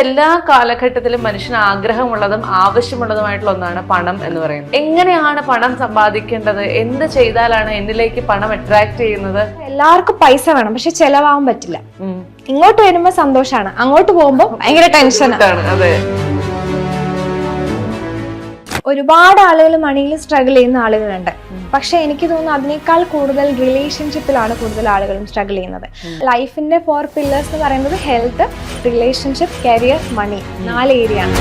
എല്ലാ കാലഘട്ടത്തിലും മനുഷ്യന് ആഗ്രഹമുള്ളതും ആവശ്യമുള്ളതുമായിട്ടുള്ള ഒന്നാണ് പണം എന്ന് പറയുന്നത്. എങ്ങനെയാണ് പണം സമ്പാദിക്കേണ്ടത്? എന്ത് ചെയ്താലാണ് എന്നിലേക്ക് പണം അട്രാക്ട് ചെയ്യുന്നത്? എല്ലാവർക്കും പൈസ വേണം, പക്ഷെ ചെലവാകാൻ പറ്റില്ല. ഇങ്ങോട്ട് വരുമ്പോ സന്തോഷാണ്, അങ്ങോട്ട് പോകുമ്പോ ഭയങ്കര ടെൻഷനാണ്. അതെ, ഒരുപാട് ആളുകൾ മണിയിൽ സ്ട്രഗിൾ ചെയ്യുന്ന ആളുകളുണ്ട്. പക്ഷെ എനിക്ക് തോന്നുന്നു അതിനേക്കാൾ കൂടുതൽ റിലേഷൻഷിപ്പിലാണ് കൂടുതൽ ആളുകളും സ്ട്രഗിൾ ചെയ്യുന്നത്. ലൈഫിന്റെ 4 പില്ലേഴ്സ് എന്ന് പറയുന്നത് ഹെൽത്ത്, റിലേഷൻഷിപ്പ്, കരിയർ, മണി, 4 ഏരിയ ആണ്.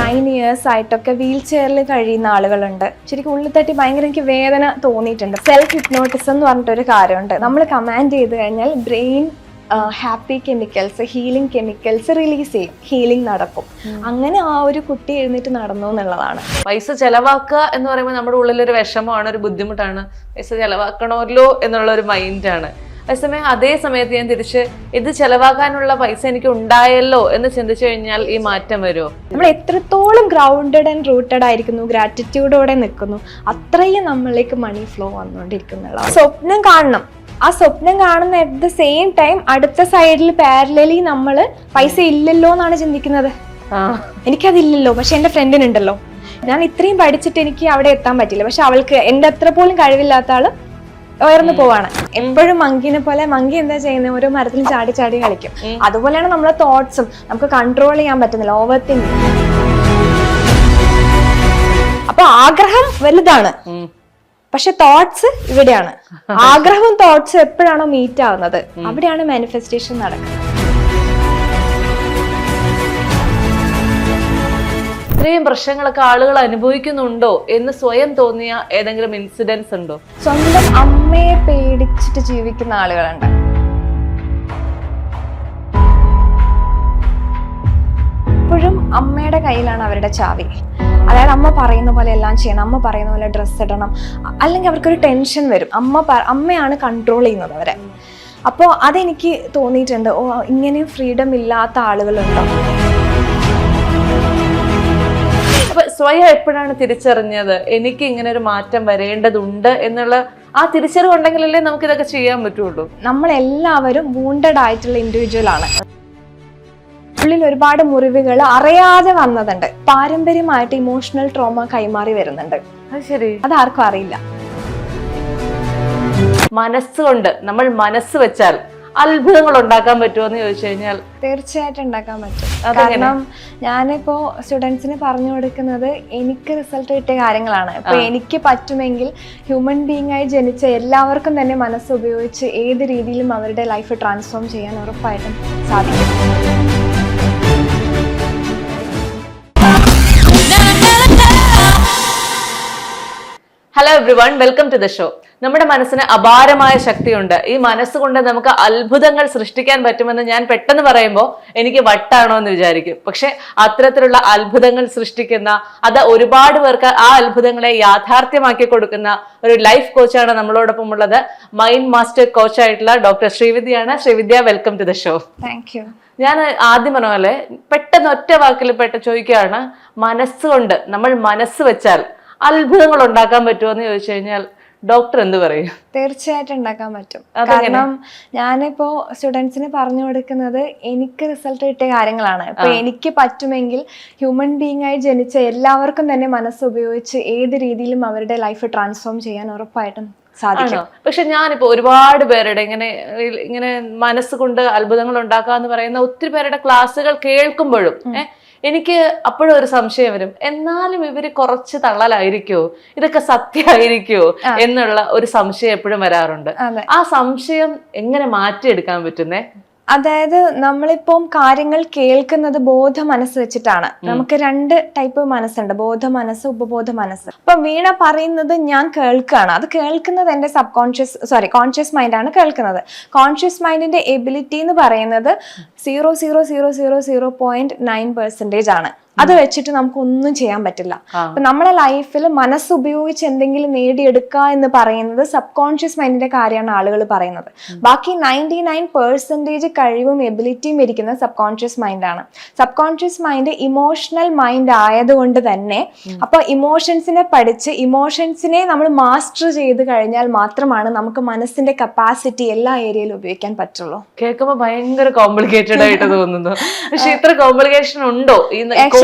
9 years ആയിട്ടൊക്കെ വീൽ ചെയറിൽ കഴിയുന്ന ആളുകളുണ്ട്. ശരിക്കും ഉള്ളിൽ തട്ടി ഭയങ്കര എനിക്ക് വേദന തോന്നിയിട്ടുണ്ട്. സെൽഫ് ഹിപ്നോട്ടിസം എന്ന് പറഞ്ഞിട്ടൊരു കാര്യമുണ്ട്. നമ്മൾ കമാൻഡ് ചെയ്ത് കഴിഞ്ഞാൽ brain happy chemicals, healing chemicals release ചെയ്യും, ഹീലിംഗ് നടക്കും. അങ്ങനെ ആ ഒരു കുട്ടി എഴുന്നേറ്റ് നടന്നു എന്നുള്ളതാണ്. പൈസ ചെലവാക്കുക എന്ന് പറയുമ്പോൾ നമ്മുടെ ഉള്ളിലൊരു വിഷമമാണ്, ഒരു ബുദ്ധിമുട്ടാണ്. പൈസ ചെലവാക്കണമല്ലോ എന്നുള്ള ഒരു മൈൻഡാണ്. അതേ സമയത്ത് ഞാൻ തിരിച്ച് ഇത് ചെലവാക്കാനുള്ള പൈസ എനിക്ക് ഉണ്ടായല്ലോ എന്ന് ചിന്തിച്ചു കഴിഞ്ഞാൽ ഈ മാറ്റം വരുമോ? നമ്മൾ എത്രത്തോളം ഗ്രൗണ്ടഡ് ആൻഡ് റൂട്ടഡ് ആയിരിക്കുന്നു, ഗ്രാറ്റിറ്റ്യൂഡോടെ നിൽക്കുന്നു, അത്രയും നമ്മളിലേക്ക് മണി ഫ്ലോ വന്നുകൊണ്ടിരിക്കുന്നുള്ള സ്വപ്നം കാണണം. ആ സ്വപ്നം കാണുന്ന അറ്റ് ദ സെയിം ടൈം അടുത്ത സൈഡിൽ പാരലലി നമ്മൾ പൈസ ഇല്ലല്ലോ എന്നാണ് ചിന്തിക്കുന്നത്. എനിക്കതില്ലല്ലോ, പക്ഷെ എൻ്റെ ഫ്രണ്ടിനുണ്ടല്ലോ. ഞാൻ ഇത്രയും പഠിച്ചിട്ട് എനിക്ക് അവിടെ എത്താൻ പറ്റില്ല, പക്ഷെ അവൾക്ക് എൻ്റെ അത്ര പോലും കഴിവില്ലാത്ത ആള് ഉയർന്നു പോവാണ്. എപ്പോഴും മങ്കിനെ പോലെ, മങ്കി എന്താ ചെയ്യുന്നത്, ഓരോ മരത്തിലും ചാടി ചാടി കളിക്കും. അതുപോലെയാണ് നമ്മളെ തോട്ട്സും. നമുക്ക് കൺട്രോൾ ചെയ്യാൻ പറ്റുന്നില്ല, ഓവർ തിങ്കിങ്. അപ്പൊ ആഗ്രഹം വലുതാണ്, പക്ഷെ തോട്ട്സ് ഇവിടെയാണ്. ആഗ്രഹവും തോട്ട്സും എപ്പോഴാണോ മീറ്റ് ആവുന്നത് അവിടെയാണ് മാനിഫെസ്റ്റേഷൻ നടക്കുന്നത്. ഇത്രയും പ്രശ്നങ്ങളൊക്കെ ആളുകൾ അനുഭവിക്കുന്നുണ്ടോ എന്ന് സ്വയം തോന്നിയ ഏതെങ്കിലും ഇൻസിഡൻസ് ഉണ്ടോ? സ്വന്തം അമ്മയെ പേടിച്ചിട്ട് ജീവിക്കുന്ന ആളുകളുണ്ട്. എപ്പോഴും അമ്മയുടെ കയ്യിലാണ് അവരുടെ ചാവി. അതായത് അമ്മ പറയുന്ന പോലെ എല്ലാം ചെയ്യണം, അമ്മ പറയുന്ന പോലെ ഡ്രസ്സ് ഇടണം, അല്ലെങ്കിൽ അവർക്കൊരു ടെൻഷൻ വരും. അമ്മയാണ് കൺട്രോൾ ചെയ്യുന്നത് അവരെ. അപ്പോൾ അതെനിക്ക് തോന്നിയിട്ടുണ്ട്, ഓ ഇങ്ങനെയും ഫ്രീഡം ഇല്ലാത്ത ആളുകളുണ്ടോ. അപ്പൊ സ്വയം എപ്പോഴാണ് തിരിച്ചറിഞ്ഞത് എനിക്ക് ഇങ്ങനെ ഒരു മാറ്റം വരേണ്ടതുണ്ട് എന്നുള്ള ആ തിരിച്ചറിവുണ്ടെങ്കിലല്ലേ നമുക്ക് ഇതൊക്കെ ചെയ്യാൻ പറ്റുള്ളൂ? നമ്മളെല്ലാവരും വൂണ്ടഡ് ആയിട്ടുള്ള ഇൻഡിവിജ്വൽ ആണ്. ഉള്ളിൽ ഒരുപാട് മുറിവുകൾ അറിയാതെ വന്നതുണ്ട്. പാരമ്പര്യമായിട്ട് ഇമോഷണൽ ട്രോമ കൈമാറി വരുന്നുണ്ട്. അത് ശരി, അതാർക്കും അറിയില്ല. മനസ്സുകൊണ്ട് നമ്മൾ മനസ്സ് വെച്ചാൽ അത്ഭുതങ്ങൾ ഉണ്ടാക്കാൻ പറ്റുമോ എന്ന് ചോദിച്ചു കഴിഞ്ഞാൽ തീർച്ചയായിട്ടും ഉണ്ടാക്കാൻ പറ്റും. കാരണം ഞാനിപ്പോ സ്റ്റുഡൻസിന് പറഞ്ഞു കൊടുക്കുന്നത് എനിക്ക് റിസൾട്ട് കിട്ടിയ കാര്യങ്ങളാണ്. ഇപ്പൊ എനിക്ക് പറ്റുമെങ്കിൽ ഹ്യൂമൻ ബീങ് ആയി ജനിച്ച എല്ലാവർക്കും തന്നെ മനസ്സ് ഉപയോഗിച്ച് ഏത് രീതിയിലും അവരുടെ ലൈഫ് ട്രാൻസ്ഫോം ചെയ്യാൻ ഉറപ്പായിട്ടും സാധിക്കും. Hello everyone, welcome to the show. നമ്മുടെ മനസ്സിന് അപാരമായ ശക്തിയുണ്ട്. ഈ മനസ്സുകൊണ്ട് നമുക്ക് അത്ഭുതങ്ങൾ സൃഷ്ടിക്കാൻ പറ്റുമെന്ന് ഞാൻ പെട്ടെന്ന് പറയുമ്പോൾ എനിക്ക് വട്ടാണോ എന്ന് വിചാരിക്കും. പക്ഷെ അത്തരത്തിലുള്ള അത്ഭുതങ്ങൾ സൃഷ്ടിക്കുന്ന, അത് ഒരുപാട് പേർക്ക് ആ അത്ഭുതങ്ങളെ യാഥാർത്ഥ്യമാക്കി കൊടുക്കുന്ന ഒരു ലൈഫ് കോച്ചാണ് നമ്മളോടൊപ്പം ഉള്ളത്. മൈൻഡ് മാസ്റ്റർ കോച്ചായിട്ടുള്ള ഡോക്ടർ ശ്രീവിദ്യയാണ്. Sreevidya, welcome to the show. Thank you. ഞാൻ ആദ്യം പറഞ്ഞ പോലെ പെട്ടെന്ന് ഒറ്റ വാക്കിൽ ചോദിക്കുകയാണ്, മനസ്സുകൊണ്ട് നമ്മൾ മനസ്സ് വെച്ചാൽ അത്ഭുതങ്ങൾ ഉണ്ടാക്കാൻ പറ്റുമോ എന്ന് ചോദിച്ചു കഴിഞ്ഞാൽ ഡോക്ടർ എന്ത് പറയും? തീർച്ചയായിട്ടും ഉണ്ടാക്കാൻ പറ്റും. കാരണം ഞാനിപ്പോ സ്റ്റുഡൻസിന് പറഞ്ഞു കൊടുക്കുന്നത് എനിക്ക് റിസൾട്ട് കിട്ടിയ കാര്യങ്ങളാണ്. ഇപ്പൊ എനിക്ക് പറ്റുമെങ്കിൽ ഹ്യൂമൻ ബീങ് ആയി ജനിച്ച എല്ലാവർക്കും തന്നെ മനസ്സ് ഉപയോഗിച്ച് ഏത് രീതിയിലും അവരുടെ ലൈഫ് ട്രാൻസ്ഫോം ചെയ്യാൻ ഉറപ്പായിട്ടും സാധിക്കും. പക്ഷെ ഞാനിപ്പോ ഒരുപാട് പേരുടെ ഇങ്ങനെ മനസ്സുകൊണ്ട് അത്ഭുതങ്ങൾ ഉണ്ടാക്കാന്ന് പറയുന്ന ഒത്തിരി പേരുടെ ക്ലാസ്സുകൾ കേൾക്കുമ്പോഴും എനിക്ക് അപ്പോഴും ഒരു സംശയം വരും, എന്നാലും ഇവര് കുറച്ച് തള്ളലായിരിക്കോ, ഇതൊക്കെ സത്യമായിരിക്കോ എന്നുള്ള ഒരു സംശയം എപ്പോഴും വരാറുണ്ട്. ആ സംശയം എങ്ങനെ മാറ്റിയെടുക്കാൻ പറ്റുന്നേ? അതായത് നമ്മളിപ്പം കാര്യങ്ങൾ കേൾക്കുന്നത് ബോധ മനസ്സ് വെച്ചിട്ടാണ്. നമുക്ക് 2 ടൈപ്പ് മനസ്സുണ്ട്, ബോധ മനസ്സ്, ഉപബോധ മനസ്സ്. അപ്പൊ വീണ പറയുന്നത് ഞാൻ കേൾക്കുകയാണ്, അത് കേൾക്കുന്നത് എന്റെ കോൺഷ്യസ് മൈൻഡാണ് കേൾക്കുന്നത്. കോൺഷ്യസ് മൈൻഡിന്റെ എബിലിറ്റി എന്ന് പറയുന്നത് 0.0000.9% ആണ്. അത് വെച്ചിട്ട് നമുക്ക് ഒന്നും ചെയ്യാൻ പറ്റില്ല. അപ്പൊ നമ്മളെ ലൈഫിൽ മനസ്സ് ഉപയോഗിച്ച് എന്തെങ്കിലും നേടിയെടുക്കുക എന്ന് പറയുന്നത് സബ് കോൺഷ്യസ് മൈൻഡിന്റെ കാര്യമാണ് ആളുകൾ പറയുന്നത്. ബാക്കി 99% കഴിവും എബിലിറ്റിയും ഇരിക്കുന്നത് സബ് കോൺഷ്യസ് മൈൻഡാണ്. Subconscious mind emotional mind ആയതുകൊണ്ട് തന്നെ അപ്പൊ ഇമോഷൻസിനെ പഠിച്ച് ഇമോഷൻസിനെ നമ്മൾ മാസ്റ്റർ ചെയ്ത് കഴിഞ്ഞാൽ മാത്രമാണ് നമുക്ക് മനസ്സിന്റെ കപ്പാസിറ്റി എല്ലാ ഏരിയയിലും ഉപയോഗിക്കാൻ പറ്റുള്ളൂ. കേൾക്കുമ്പോ ഭയങ്കര കോംപ്ലിക്കേറ്റഡ് ആയിട്ട് തോന്നുന്നു. പക്ഷെ ഇത്ര കോംപ്ലിക്കേഷൻ ഉണ്ടോ ഈ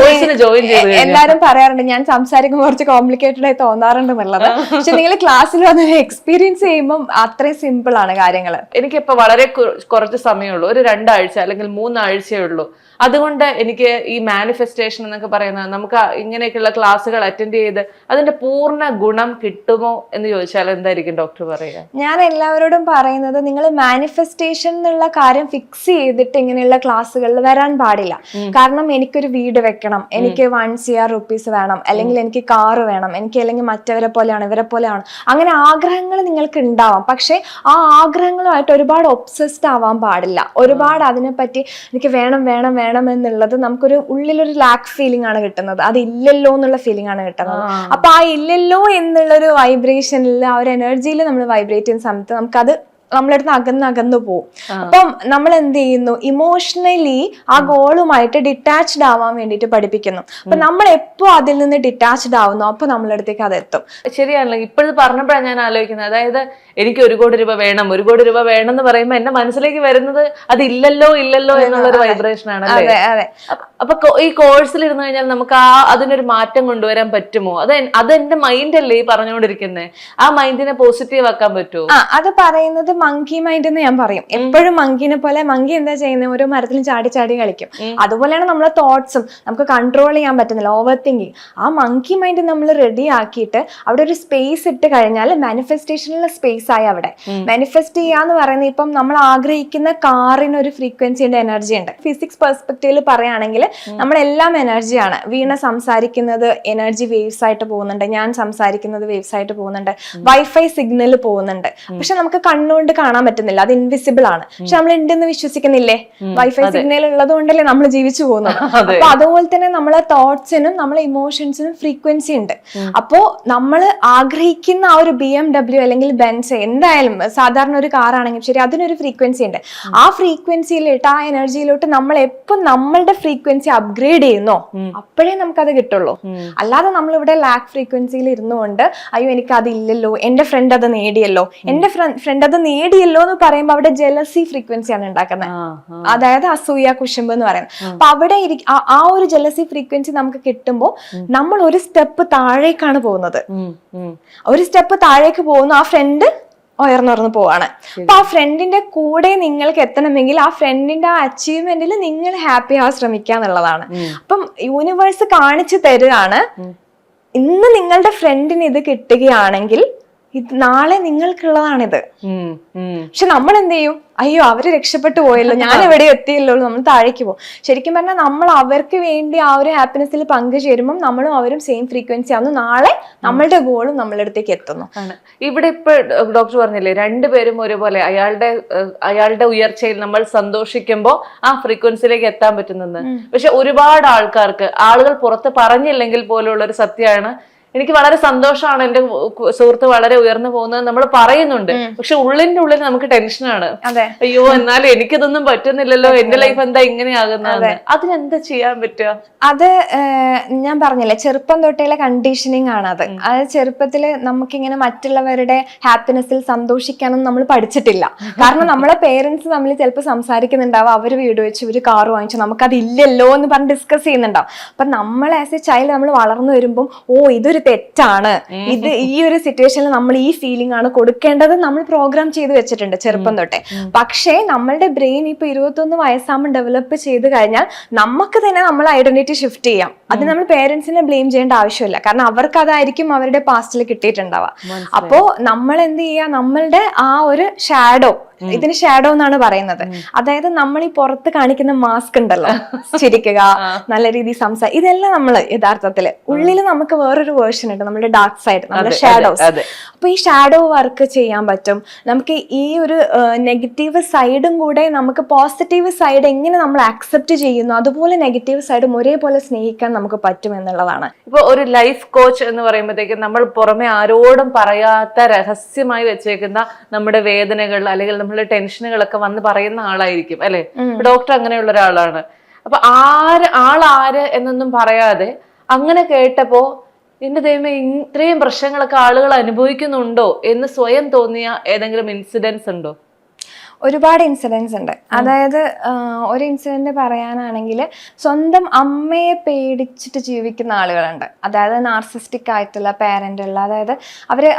ജോയിൻ ചെയ്ത്? എല്ലാരും പറയാറുണ്ട് ഞാൻ സംസാരിക്കുമ്പോൾ കുറച്ച് കോംപ്ലിക്കേറ്റഡ് ആയി തോന്നാറുണ്ട് എന്നുള്ളത്. പക്ഷെ നിങ്ങൾ ക്ലാസ്സിൽ വന്ന് എക്സ്പീരിയൻസ് ചെയ്യുമ്പോൾ അത്രയും സിമ്പിൾ ആണ് കാര്യങ്ങൾ. എനിക്കിപ്പോ വളരെ കുറച്ച് സമയമുള്ളൂ, ഒരു 2 ആഴ്ച അല്ലെങ്കിൽ 3 ആഴ്ചയേ ഉള്ളൂ. അതുകൊണ്ട് എനിക്ക് ഈ മാനിഫെസ്റ്റേഷൻ എന്നൊക്കെ പറയുന്നത് നമുക്ക് ഇങ്ങനെയൊക്കെയുള്ള ക്ലാസ്സുകൾ അറ്റൻഡ് ചെയ്ത് അതിന്റെ പൂർണ്ണ ഗുണം കിട്ടുമോ എന്ന് ചോദിച്ചാൽ എന്തായിരിക്കും ഡോക്ടർ പറയുക? ഞാൻ എല്ലാവരോടും പറയുന്നത് നിങ്ങൾ മാനിഫെസ്റ്റേഷൻ എന്നുള്ള കാര്യം ഫിക്സ് ചെയ്തിട്ട് ഇങ്ങനെയുള്ള ക്ലാസ്സുകളിൽ വരാൻ പാടില്ല. കാരണം എനിക്കൊരു വീട് വെക്കണം, എനിക്ക് 1 CR റുപ്പീസ് വേണം, അല്ലെങ്കിൽ എനിക്ക് കാറ് വേണം, എനിക്ക് അല്ലെങ്കിൽ മറ്റവരെ പോലെയാണ് ഇവരെ പോലെയാണ്, അങ്ങനെ ആഗ്രഹങ്ങൾ നിങ്ങൾക്ക് ഉണ്ടാവാം. പക്ഷെ ആ ആഗ്രഹങ്ങളുമായിട്ട് ഒരുപാട് ഒബ്സസ്ഡ് ആവാൻ പാടില്ല. ഒരുപാട് അതിനെപ്പറ്റി എനിക്ക് വേണം വേണം വേണം എന്നുള്ളത് നമുക്കൊരു ഉള്ളിലൊരു ലാക്ക് ഫീലിംഗ് ആണ് കിട്ടുന്നത്. അത് ഇല്ലല്ലോ എന്നുള്ള ഫീലിംഗ് ആണ് കിട്ടുന്നത്. അപ്പൊ ആ ഇല്ലല്ലോ എന്നുള്ളൊരു വൈബ്രേഷനിൽ ആ ഒരു എനർജിയിൽ നമ്മൾ വൈബ്രേറ്റ് ചെയ്യുന്ന സമയത്ത് നമുക്കത് നമ്മളടുത്ത് അകന്നു പോകും. അപ്പം നമ്മൾ എന്ത് ചെയ്യുന്നു, ഇമോഷണലി ആ ഗോളുമായിട്ട് ഡിറ്റാച്ച്ഡ് ആവാൻ വേണ്ടിയിട്ട് പഠിപ്പിക്കുന്നു. അപ്പൊ നമ്മൾ എപ്പോ അതിൽ നിന്ന് ഡിറ്റാച്ച്ഡ് ആവുന്നു അപ്പൊ നമ്മളടുത്തേക്ക് അത് എത്തും. ശരിയാണല്ലോ, ഇപ്പോഴും പറഞ്ഞപ്പോഴാണ് ഞാൻ ആലോചിക്കുന്നത്. അതായത് എനിക്ക് 1 കോടി രൂപ വേണം, 1 കോടി രൂപ വേണം എന്ന് പറയുമ്പോ എന്റെ മനസ്സിലേക്ക് വരുന്നത് അത് ഇല്ലല്ലോ എന്നുള്ള ഒരു വൈബ്രേഷൻ ആണ്. അപ്പൊ ഈ കോഴ്സിൽ ഇരുന്ന് കഴിഞ്ഞാൽ നമുക്ക് അതിനൊരു മാറ്റം കൊണ്ടുവരാൻ പറ്റുമോ? അത് എന്റെ മൈൻഡ് അല്ലേ ഈ പറഞ്ഞുകൊണ്ടിരിക്കുന്നത്, ആ മൈൻഡിനെ പോസിറ്റീവ് ആക്കാൻ പറ്റുമോ? അത് പറയുന്നത് മങ്കി മൈൻഡ് എന്ന് ഞാൻ പറയും. എപ്പോഴും മങ്കിനെ പോലെ, മങ്കി എന്താ ചെയ്യുന്നത്, ഓരോ മരത്തിലും ചാടി ചാടി കളിക്കും. അതുപോലെയാണ് നമ്മളെ തോട്ട്സും നമുക്ക് കൺട്രോൾ ചെയ്യാൻ പറ്റുന്നില്ല, ഓവർ തിങ്കിങ്. ആ മങ്കി മൈൻഡ് നമ്മൾ റെഡി ആക്കിയിട്ട് അവിടെ ഒരു സ്പേസ് ഇട്ട് കഴിഞ്ഞാൽ മാനിഫെസ്റ്റേഷനുള്ള സ്പേസ് ആയി. അവിടെ മാനിഫെസ്റ്റ് ചെയ്യാന്ന് പറയുന്നത് ഇപ്പം നമ്മൾ ആഗ്രഹിക്കുന്ന കാറിന് ഒരു ഫ്രീക്വൻസിയുടെ എനർജി ഉണ്ട്. ഫിസിക്സ് പെർസ്പെക്റ്റീവിൽ പറയുകയാണെങ്കിൽ നമ്മളെല്ലാം എനർജിയാണ്. വീണ സംസാരിക്കുന്നത് എനർജി വേവ്സ് ആയിട്ട് പോകുന്നുണ്ട്, ഞാൻ സംസാരിക്കുന്നത് വേവ്സ് ആയിട്ട് പോകുന്നുണ്ട്, വൈഫൈ സിഗ്നൽ പോകുന്നുണ്ട്. പക്ഷെ നമുക്ക് കണ്ണുകൊണ്ട് കാണാൻ പറ്റുന്നില്ല, അത് ഇൻവിസിബിൾ ആണ്. പക്ഷെ നമ്മൾ ഉണ്ടെന്ന് വിശ്വസിക്കുന്നില്ലേ? വൈഫൈ സിഗ്നൽ ഉള്ളത് കൊണ്ടല്ലേ നമ്മൾ ജീവിച്ചു പോകുന്നത്. അപ്പൊ അതുപോലെ തന്നെ നമ്മളെ തോട്ട്സിനും നമ്മളെ ഇമോഷൻസിനും ഫ്രീക്വൻസി ഉണ്ട്. അപ്പോ നമ്മൾ ആഗ്രഹിക്കുന്ന ആ ഒരു BMW അല്ലെങ്കിൽ ബെൻസ്, എന്തായാലും സാധാരണ ഒരു കാർ ആണെങ്കിൽ ശരി, അതിനൊരു ഫ്രീക്വൻസി ഉണ്ട്. ആ ഫ്രീക്വൻസിയിലോട്ട്, ആ എനർജിയിലോട്ട് നമ്മൾ എപ്പോൾ നമ്മളുടെ ഫ്രീക്വൻസി അപ്ഗ്രേഡ് ചെയ്യുന്നോ അപ്പോഴേ നമുക്കത് കിട്ടുള്ളൂ. അല്ലാതെ നമ്മളിവിടെ ലാക്ക് ഫ്രീക്വൻസിയിൽ ഇരുന്നുകൊണ്ട് അയ്യോ എനിക്ക് അതില്ലല്ലോ, എന്റെ ഫ്രണ്ട് അത് നേടിയല്ലോ, എന്റെ ഫ്രണ്ട് അത് നേടിയല്ലോ എന്ന് പറയുമ്പോൾ അവിടെ ജലസി ഫ്രീക്വൻസിയാണ് ഉണ്ടാക്കുന്നത്. അതായത് അസൂയ, കുശുമ്പ് എന്ന് പറയുന്നത്. അപ്പൊ അവിടെ ആ ഒരു ജലസി ഫ്രീക്വൻസി നമുക്ക് കിട്ടുമ്പോൾ നമ്മൾ ഒരു സ്റ്റെപ്പ് താഴേക്കാണ് പോകുന്നത്. ഒരു സ്റ്റെപ്പ് താഴേക്ക് പോകുന്നു, ആ ഫ്രണ്ട് ഉയർന്നുയർന്നു പോവാണ്. അപ്പൊ ആ ഫ്രണ്ടിന്റെ കൂടെ നിങ്ങൾക്ക് എത്തണമെങ്കിൽ ആ ഫ്രണ്ടിന്റെ ആ അച്ചീവ്മെന്റിൽ നിങ്ങൾ ഹാപ്പി ആവാൻ ശ്രമിക്കുക എന്നുള്ളതാണ്. അപ്പം യൂണിവേഴ്സ് കാണിച്ചു തരുകയാണ്, ഇന്ന് നിങ്ങളുടെ ഫ്രണ്ടിന് ഇത് കിട്ടുകയാണെങ്കിൽ നാളെ നിങ്ങൾക്കുള്ളതാണിത്. പക്ഷെ നമ്മൾ എന്ത് ചെയ്യും, അയ്യോ അവര് രക്ഷപ്പെട്ടു പോയല്ലോ, ഞാൻ എവിടെ എത്തിയല്ലോ, നമ്മൾ താഴേക്ക് പോകും. ശരിക്കും പറഞ്ഞാൽ നമ്മൾ അവർക്ക് വേണ്ടി ആ ഒരു ഹാപ്പിനെസ്സിൽ പങ്കുചേരുമ്പോൾ നമ്മളും അവരും സെയിം ഫ്രീക്വൻസി ആവുന്നു. നാളെ നമ്മളുടെ ഗോളും നമ്മളുടെ അടുത്തേക്ക് എത്തുന്നു. ഇവിടെ ഇപ്പൊ ഡോക്ടർ പറഞ്ഞില്ലേ, 2 പേരും ഒരുപോലെ അയാളുടെ ഉയർച്ചയിൽ നമ്മൾ സന്തോഷിക്കുമ്പോൾ ആ ഫ്രീക്വൻസിയിലേക്ക് എത്താൻ പറ്റുന്നത്. പക്ഷെ ഒരുപാട് ആളുകൾ പുറത്ത് പറഞ്ഞില്ലെങ്കിൽ പോലുള്ള ഒരു സത്യമാണ്. എനിക്ക് വളരെ സന്തോഷമാണ് എന്റെ സുഹൃത്ത് വളരെ ഉയർന്നു പോകുന്നത് നമ്മൾ പറയുന്നുണ്ട്, പക്ഷെ ഉള്ളിന്റെ ഉള്ളിൽ നമുക്ക് ടെൻഷനാണ്. അയ്യോ എന്നാലും എനിക്കിതൊന്നും പറ്റുന്നില്ലല്ലോ, എന്റെ ലൈഫ് എന്താ ഇങ്ങനെയാകുന്നത്, അതിനെന്താ ചെയ്യാൻ പറ്റുക? അത് ഞാൻ പറഞ്ഞില്ലേ, ചെറുപ്പം തൊട്ടേലെ കണ്ടീഷനിങ് ആണ് അത്. അതായത് ചെറുപ്പത്തില് നമുക്കിങ്ങനെ മറ്റുള്ളവരുടെ ഹാപ്പിനെസ്സിൽ സന്തോഷിക്കാനൊന്നും നമ്മൾ പഠിച്ചിട്ടില്ല. കാരണം നമ്മളെ പേരൻസ് തമ്മിൽ ചിലപ്പോൾ സംസാരിക്കുന്നുണ്ടാവും, അവര് വീട് വെച്ച് ഇവര് കാറ് വാങ്ങിച്ചു, നമുക്കതില്ലല്ലോ എന്ന് പറഞ്ഞ് ഡിസ്കസ് ചെയ്യുന്നുണ്ടാവും. അപ്പൊ നമ്മൾ ആസ് എ ചൈൽഡ് നമ്മൾ വളർന്നു വരുമ്പോൾ ഇതൊരു തെറ്റാണ്, ഇത് ഈ ഒരു സിറ്റുവേഷനിൽ നമ്മൾ ഈ ഫീലിംഗ് ആണ് കൊടുക്കേണ്ടത് നമ്മൾ പ്രോഗ്രാം ചെയ്ത് വെച്ചിട്ടുണ്ട് ചെറുപ്പം തൊട്ടേ. പക്ഷേ നമ്മളുടെ ബ്രെയിൻ ഇപ്പൊ 21 വയസ്സാകുമ്പോൾ ഡെവലപ്പ് ചെയ്ത് കഴിഞ്ഞാൽ നമുക്ക് തന്നെ നമ്മൾ ഐഡന്റിറ്റി ഷിഫ്റ്റ് ചെയ്യാം. അത് നമ്മൾ പേരൻസിനെ ബ്ലെയിം ചെയ്യേണ്ട ആവശ്യമില്ല, കാരണം അവർക്ക് അതായിരിക്കും അവരുടെ പാസ്റ്റിൽ കിട്ടിയിട്ടുണ്ടാവുക. അപ്പോ നമ്മൾ എന്ത് ചെയ്യുക, നമ്മളുടെ ആ ഒരു ഷാഡോ, ഇതിന് ഷാഡോ എന്നാണ് പറയുന്നത്. അതായത് നമ്മൾ ഈ പുറത്ത് കാണിക്കുന്ന മാസ്ക് ഉണ്ടല്ലോ, ചിരിക്കുക, നല്ല രീതിയിൽ സംസാരിക്കുക, ഇതെല്ലാം നമ്മള് യഥാർത്ഥത്തില് ഉള്ളിൽ നമുക്ക് വേറൊരു വേർഷൻ ഉണ്ട്, നമ്മുടെ ഡാർക്ക് സൈഡ്, നമ്മുടെ ഷാഡോസ്. അപ്പൊ ഈ ഷാഡോ വർക്ക് ചെയ്യാൻ പറ്റും നമുക്ക്. ഈ ഒരു നെഗറ്റീവ് സൈഡും കൂടെ നമുക്ക് പോസിറ്റീവ് സൈഡ് എങ്ങനെ നമ്മൾ അക്സെപ്റ്റ് ചെയ്യുന്നു, അതുപോലെ നെഗറ്റീവ് സൈഡും ഒരേപോലെ സ്നേഹിക്കാൻ നമുക്ക് പറ്റും എന്നുള്ളതാണ്. ഇപ്പൊ ഒരു ലൈഫ് കോച്ച് എന്ന് പറയുമ്പോഴത്തേക്കും നമ്മൾ പുറമെ ആരോടും പറയാത്ത രഹസ്യമായി വെച്ചേക്കുന്ന നമ്മുടെ വേദനകൾ അല്ലെങ്കിൽ നമ്മുടെ ടെൻഷനുകളൊക്കെ വന്ന് പറയുന്ന ആളായിരിക്കും അല്ലെ. ഡോക്ടർ അങ്ങനെയുള്ള ഒരാളാണ്. അപ്പൊ ആളാര് എന്നൊന്നും പറയാതെ അങ്ങനെ കേട്ടപ്പോ എന്റെ ദൈവമേ ഇത്രയും പ്രശ്നങ്ങളൊക്കെ ആളുകൾ അനുഭവിക്കുന്നുണ്ടോ എന്ന് സ്വയം തോന്നിയ ഏതെങ്കിലും ഇൻസിഡൻസ് ഉണ്ടോ? ഒരുപാട് ഇൻസിഡൻസ് ഉണ്ട്. അതായത് ഒരു ഇൻസിഡന്റ് പറയാനാണെങ്കിൽ സ്വന്തം അമ്മയെ പേടിച്ചിട്ട് ജീവിക്കുന്ന ആളുകളുണ്ട്. അതായത് നാർസിസ്റ്റിക് ആയിട്ടുള്ള പാരന്റ് ഉള്ള, അതായത്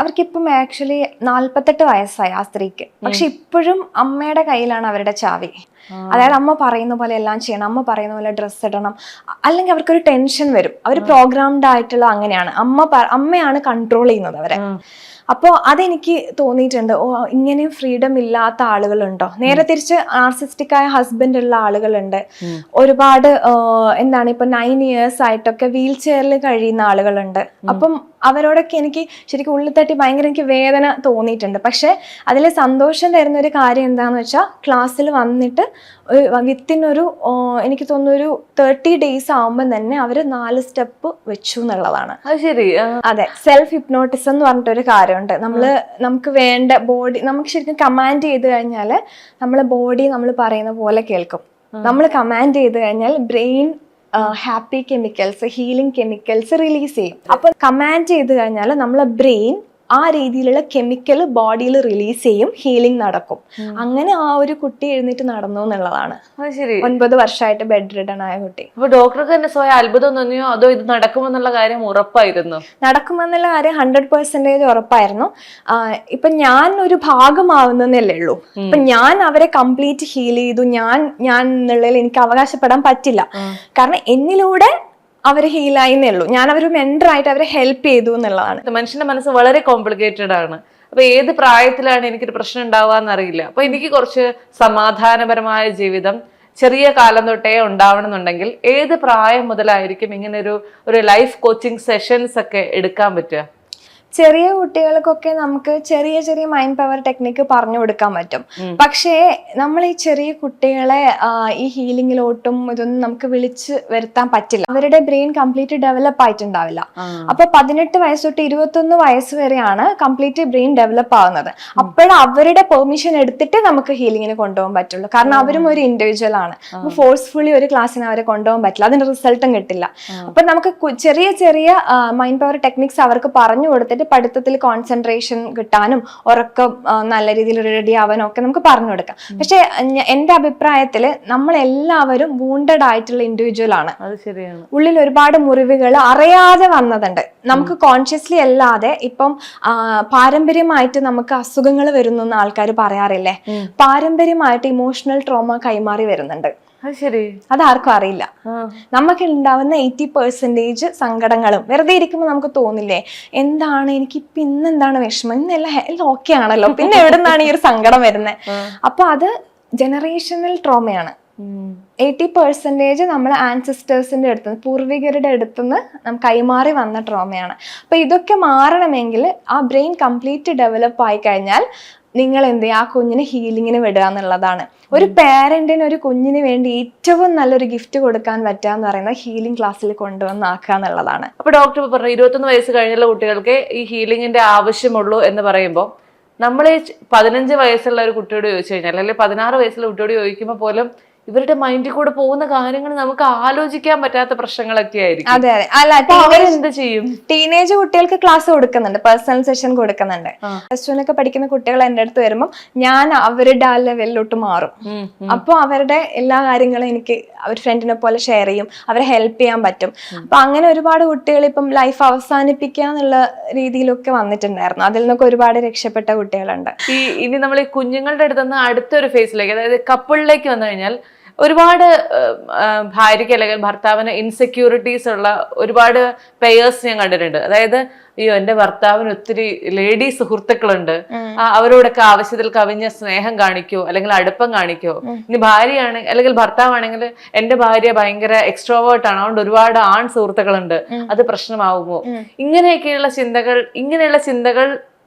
അവർക്കിപ്പം ആക്ച്വലി 48 വയസ്സായി ആ സ്ത്രീക്ക്, പക്ഷെ ഇപ്പോഴും അമ്മയുടെ കയ്യിലാണ് അവരുടെ ചാവി. അതായത് അമ്മ പറയുന്ന പോലെ എല്ലാം ചെയ്യണം, അമ്മ പറയുന്ന പോലെ ഡ്രസ്സ് ഇടണം, അല്ലെങ്കിൽ അവർക്കൊരു ടെൻഷൻ വരും. അവർ പ്രോഗ്രാംഡ് ആയിട്ടുള്ള അങ്ങനെയാണ്, അമ്മയാണ് കൺട്രോൾ ചെയ്യുന്നത് അവരെ. അപ്പോൾ അതെനിക്ക് തോന്നിയിട്ടുണ്ട്, ഓ ഇങ്ങനെയും ഫ്രീഡം ഇല്ലാത്ത ആളുകളുണ്ടോ. നേരെ തിരിച്ച് നാർസിസ്റ്റിക് ആയ ഹസ്ബൻഡ് ഉള്ള ആളുകളുണ്ട്. ഒരുപാട് എന്താണ് ഇപ്പൊ 9 years ആയിട്ടൊക്കെ വീൽ ചെയറിൽ കഴിയുന്ന ആളുകളുണ്ട്. അപ്പം അവരോടൊക്കെ എനിക്ക് ശരിക്കും ഉള്ളിൽ തട്ടി ഭയങ്കര എനിക്ക് വേദന തോന്നിയിട്ടുണ്ട്. പക്ഷെ അതിൽ സന്തോഷം തരുന്ന ഒരു കാര്യം എന്താന്ന് വെച്ചാൽ ക്ലാസ്സിൽ വന്നിട്ട് വിത്തിൻ ഒരു എനിക്ക് തോന്നുന്നു ഒരു 30 days ആവുമ്പോൾ തന്നെ അവര് 4 സ്റ്റെപ്പ് വെച്ചു എന്നുള്ളതാണ്. ശരി. അതെ, സെൽഫ് ഹിപ്നോട്ടിസം എന്ന് പറഞ്ഞിട്ടൊരു കാര്യമുണ്ട്. നമുക്ക് വേണ്ട ബോഡി നമുക്ക് ശരിക്കും കമാൻഡ് ചെയ്ത് കഴിഞ്ഞാൽ നമ്മളെ ബോഡി നമ്മൾ പറയുന്ന പോലെ കേൾക്കും. നമ്മൾ കമാൻഡ് ചെയ്ത് കഴിഞ്ഞാൽ brain happy chemicals, healing chemicals release ചെയ്യും. അപ്പൊ കമാൻഡ് ചെയ്ത് കഴിഞ്ഞാൽ നമ്മളെ ബ്രെയിൻ ആ രീതിയിലുള്ള കെമിക്കൽ ബോഡിയിൽ റിലീസ് ചെയ്യും, ഹീലിംഗ് നടക്കും. അങ്ങനെ ആ ഒരു കുട്ടി എഴുന്നേറ്റ് നടന്നു എന്നുള്ളതാണ്. 9 വർഷമായിട്ട് ബെഡ് റിഡൺ ആയ കുട്ടി. അപ്പൊ ഡോക്ടർക്ക് തന്നെ സ്വയം അത്ഭുതം തോന്നിയോ അതോ ഇത് നടക്കുമെന്നുള്ള കാര്യം ഉറപ്പായിരുന്നു? നടക്കുമെന്നുള്ള കാര്യം 100% ഉറപ്പായിരുന്നു. ഇപ്പൊ ഞാൻ ഒരു ഭാഗമാവുന്നല്ലേ ഉള്ളൂ. ഇപ്പൊ ഞാൻ അവരെ കംപ്ലീറ്റ് ഹീൽ ചെയ്തു ഞാൻ എന്നുള്ളതിൽ എനിക്ക് അവകാശപ്പെടാൻ പറ്റില്ല. കാരണം എന്നിലൂടെ അവര് ഹീലായിന്നേ ഉള്ളൂ. ഞാൻ അവർ മെന്ററായിട്ട് അവരെ ഹെൽപ്പ് ചെയ്തു എന്നുള്ളതാണ്. മനുഷ്യന്റെ മനസ്സ് വളരെ കോംപ്ലിക്കേറ്റഡ് ആണ്. അപ്പൊ ഏത് പ്രായത്തിലാണ് എനിക്കൊരു പ്രശ്നം ഉണ്ടാവാന്ന് അറിയില്ല. അപ്പൊ എനിക്ക് കുറച്ച് സമാധാനപരമായ ജീവിതം ചെറിയ കാലം തൊട്ടേ ഉണ്ടാവണമെന്നുണ്ടെങ്കിൽ ഏത് പ്രായം മുതലായിരിക്കും ഇങ്ങനെ ഒരു ലൈഫ് കോച്ചിങ് സെഷൻസ് ഒക്കെ എടുക്കാൻ പറ്റുക? ചെറിയ കുട്ടികൾക്കൊക്കെ നമുക്ക് ചെറിയ മൈൻഡ് പവർ ടെക്നിക്ക് പറഞ്ഞു കൊടുക്കാൻ പറ്റും. പക്ഷേ നമ്മൾ ഈ ചെറിയ കുട്ടികളെ ഈ ഹീലിംഗിലോട്ടും ഇതൊന്നും നമുക്ക് വിളിച്ച് വരുത്താൻ പറ്റില്ല. അവരുടെ ബ്രെയിൻ കംപ്ലീറ്റ് ഡെവലപ്പ് ആയിട്ടുണ്ടാവില്ല. അപ്പൊ 18 വയസ്സ് തൊട്ട് 21 വയസ്സ് വരെയാണ് കംപ്ലീറ്റ് ബ്രെയിൻ ഡെവലപ്പ് ആവുന്നത്. അപ്പോഴും അവരുടെ പെർമിഷൻ എടുത്തിട്ട് നമുക്ക് ഹീലിംഗിന് കൊണ്ടുപോകാൻ പറ്റുള്ളൂ. കാരണം അവരും ഒരു ഇൻഡിവിജ്വൽ ആണ്. ഫോഴ്സ്ഫുള്ളി ഒരു ക്ലാസ്സിന് അവരെ കൊണ്ടുപോകാൻ പറ്റില്ല, അതിന്റെ റിസൾട്ടും കിട്ടില്ല. അപ്പൊ നമുക്ക് ചെറിയ മൈൻഡ് പവർ ടെക്നിക്സ് അവർക്ക് പറഞ്ഞു കൊടുത്തിട്ട് പഠിത്തത്തിൽ കോൺസെൻട്രേഷൻ കിട്ടാനും ഉറക്കം നല്ല രീതിയിൽ റെഡി ആവാനും ഒക്കെ നമുക്ക് പറഞ്ഞു കൊടുക്കാം. പക്ഷെ എന്റെ അഭിപ്രായത്തിൽ നമ്മളെല്ലാവരും വൂണ്ടഡ് ആയിട്ടുള്ള ഇൻഡിവിജ്വൽ ആണ്. ഉള്ളിൽ ഒരുപാട് മുറിവുകൾ അറിയാതെ വന്നതുണ്ട്. നമുക്ക് കോൺഷ്യസ്ലി അല്ലാതെ ഇപ്പം പാരമ്പര്യമായിട്ട് നമുക്ക് അസുഖങ്ങൾ വരുന്നു എന്ന് ആൾക്കാർ പറയാറില്ലേ. പാരമ്പര്യമായിട്ട് ഇമോഷണൽ ട്രോമ കൈമാറി വരുന്നുണ്ട്. അതാർക്കും അറിയില്ല. നമുക്ക് ഉണ്ടാവുന്ന 80% സങ്കടങ്ങളും വെറുതെ ഇരിക്കുമ്പോൾ നമുക്ക് തോന്നില്ലേ, എന്താണ് എനിക്കിപ്പൊ ഇന്നെന്താണ് വിഷമം, ഇന്നെല്ലാം ഓക്കെ ആണല്ലോ, പിന്നെ എവിടെ നിന്നാണ് ഈ ഒരു സങ്കടം വരുന്നത്? അപ്പൊ അത് ജനറേഷണൽ ട്രോമയാണ്. 80% നമ്മളെ ആൻസിസ്റ്റേഴ്സിന്റെ അടുത്തുനിന്ന്, പൂർവികരുടെ അടുത്തുനിന്ന് നമുക്ക് കൈമാറി വന്ന ട്രോമയാണ്. അപ്പൊ ഇതൊക്കെ മാറണമെങ്കിൽ ആ ബ്രെയിൻ കംപ്ലീറ്റ് ഡെവലപ്പ് ആയി കഴിഞ്ഞാൽ നിങ്ങൾ എന്ത് ചെയ്യുക, ആ കുഞ്ഞിനെ ഹീലിങ്ങിന് വിടുക എന്നുള്ളതാണ്. ഒരു പാരന്റിന് ഒരു കുഞ്ഞിന് വേണ്ടി ഏറ്റവും നല്ലൊരു ഗിഫ്റ്റ് കൊടുക്കാൻ പറ്റുക എന്ന് പറയുന്നത് ഹീലിംഗ് ക്ലാസ്സിൽ കൊണ്ടുവന്നാക്കുക എന്നുള്ളതാണ്. അപ്പൊ ഡോക്ടർ പറഞ്ഞു 21 വയസ്സ് കഴിഞ്ഞുള്ള കുട്ടികൾക്ക് ഈ ഹീലിംഗിന്റെ ആവശ്യമുള്ളൂ എന്ന് പറയുമ്പോൾ നമ്മൾ 15 വയസ്സുള്ള ഒരു കുട്ടിയോട് ചോദിച്ചു കഴിഞ്ഞാൽ, അല്ലെങ്കിൽ 16 വയസ്സുള്ള കുട്ടിയോട് ചോദിക്കുമ്പോൾ പോലും ഇവരുടെ മൈൻഡിൽ കൂടെ പോകുന്ന കാര്യങ്ങൾ നമുക്ക് ആലോചിക്കാൻ പറ്റാത്ത പ്രശ്നങ്ങളൊക്കെ ആയിരിക്കും. അതെ അല്ല, അവരെന്ത് ചെയ്യും? ടീനേജ് കുട്ടികൾക്ക് ക്ലാസ് കൊടുക്കുന്നുണ്ട്, പേഴ്സണൽ സെഷൻ കൊടുക്കുന്നുണ്ട്. +2 പഠിക്കുന്ന കുട്ടികൾ എൻ്റെ അടുത്ത് വരുമ്പോൾ ഞാൻ അവരുടെ ആ ലെവലിലോട്ട് മാറും. അപ്പൊ അവരുടെ എല്ലാ കാര്യങ്ങളും എനിക്ക് അവർ ഫ്രണ്ടിനെ പോലെ ഷെയർ ചെയ്യും, അവരെ ഹെൽപ്പ് ചെയ്യാൻ പറ്റും. അപ്പൊ അങ്ങനെ ഒരുപാട് കുട്ടികൾ ഇപ്പം ലൈഫ് അവസാനിപ്പിക്കുക എന്നുള്ള രീതിയിലൊക്കെ വന്നിട്ടുണ്ടായിരുന്നു. അതിൽ നിന്നൊക്കെ ഒരുപാട് രക്ഷപ്പെട്ട കുട്ടികളുണ്ട്. ഇനി നമ്മൾ ഈ കുഞ്ഞുങ്ങളുടെ അടുത്തുനിന്ന് അടുത്തൊരു ഫേസിലേക്ക്, അതായത് കപ്പിളിലേക്ക് വന്നു കഴിഞ്ഞാൽ ഒരുപാട് ഭാര്യയ്ക്ക് അല്ലെങ്കിൽ ഭർത്താവിന് ഇൻസെക്യൂരിറ്റീസ് ഉള്ള ഒരുപാട് പെയേഴ്സ് ഞാൻ കണ്ടിട്ടുണ്ട്. അതായത് അയ്യോ എന്റെ ഭർത്താവിന് ഒത്തിരി ലേഡി സുഹൃത്തുക്കളുണ്ട്, അവരോടൊക്കെ ആവശ്യത്തിൽ കവിഞ്ഞ സ്നേഹം കാണിക്കോ അല്ലെങ്കിൽ അടുപ്പം കാണിക്കോ. ഇനി ഭാര്യയാണെങ്കിൽ അല്ലെങ്കിൽ ഭർത്താവാണെങ്കിൽ എന്റെ ഭാര്യ ഭയങ്കര എക്സ്ട്രോവേർട്ട് ആണ്, അതുകൊണ്ട് ഒരുപാട് ആൺ സുഹൃത്തുക്കളുണ്ട്, അത് പ്രശ്നമാവുമോ? ഇങ്ങനെയുള്ള ചിന്തകൾ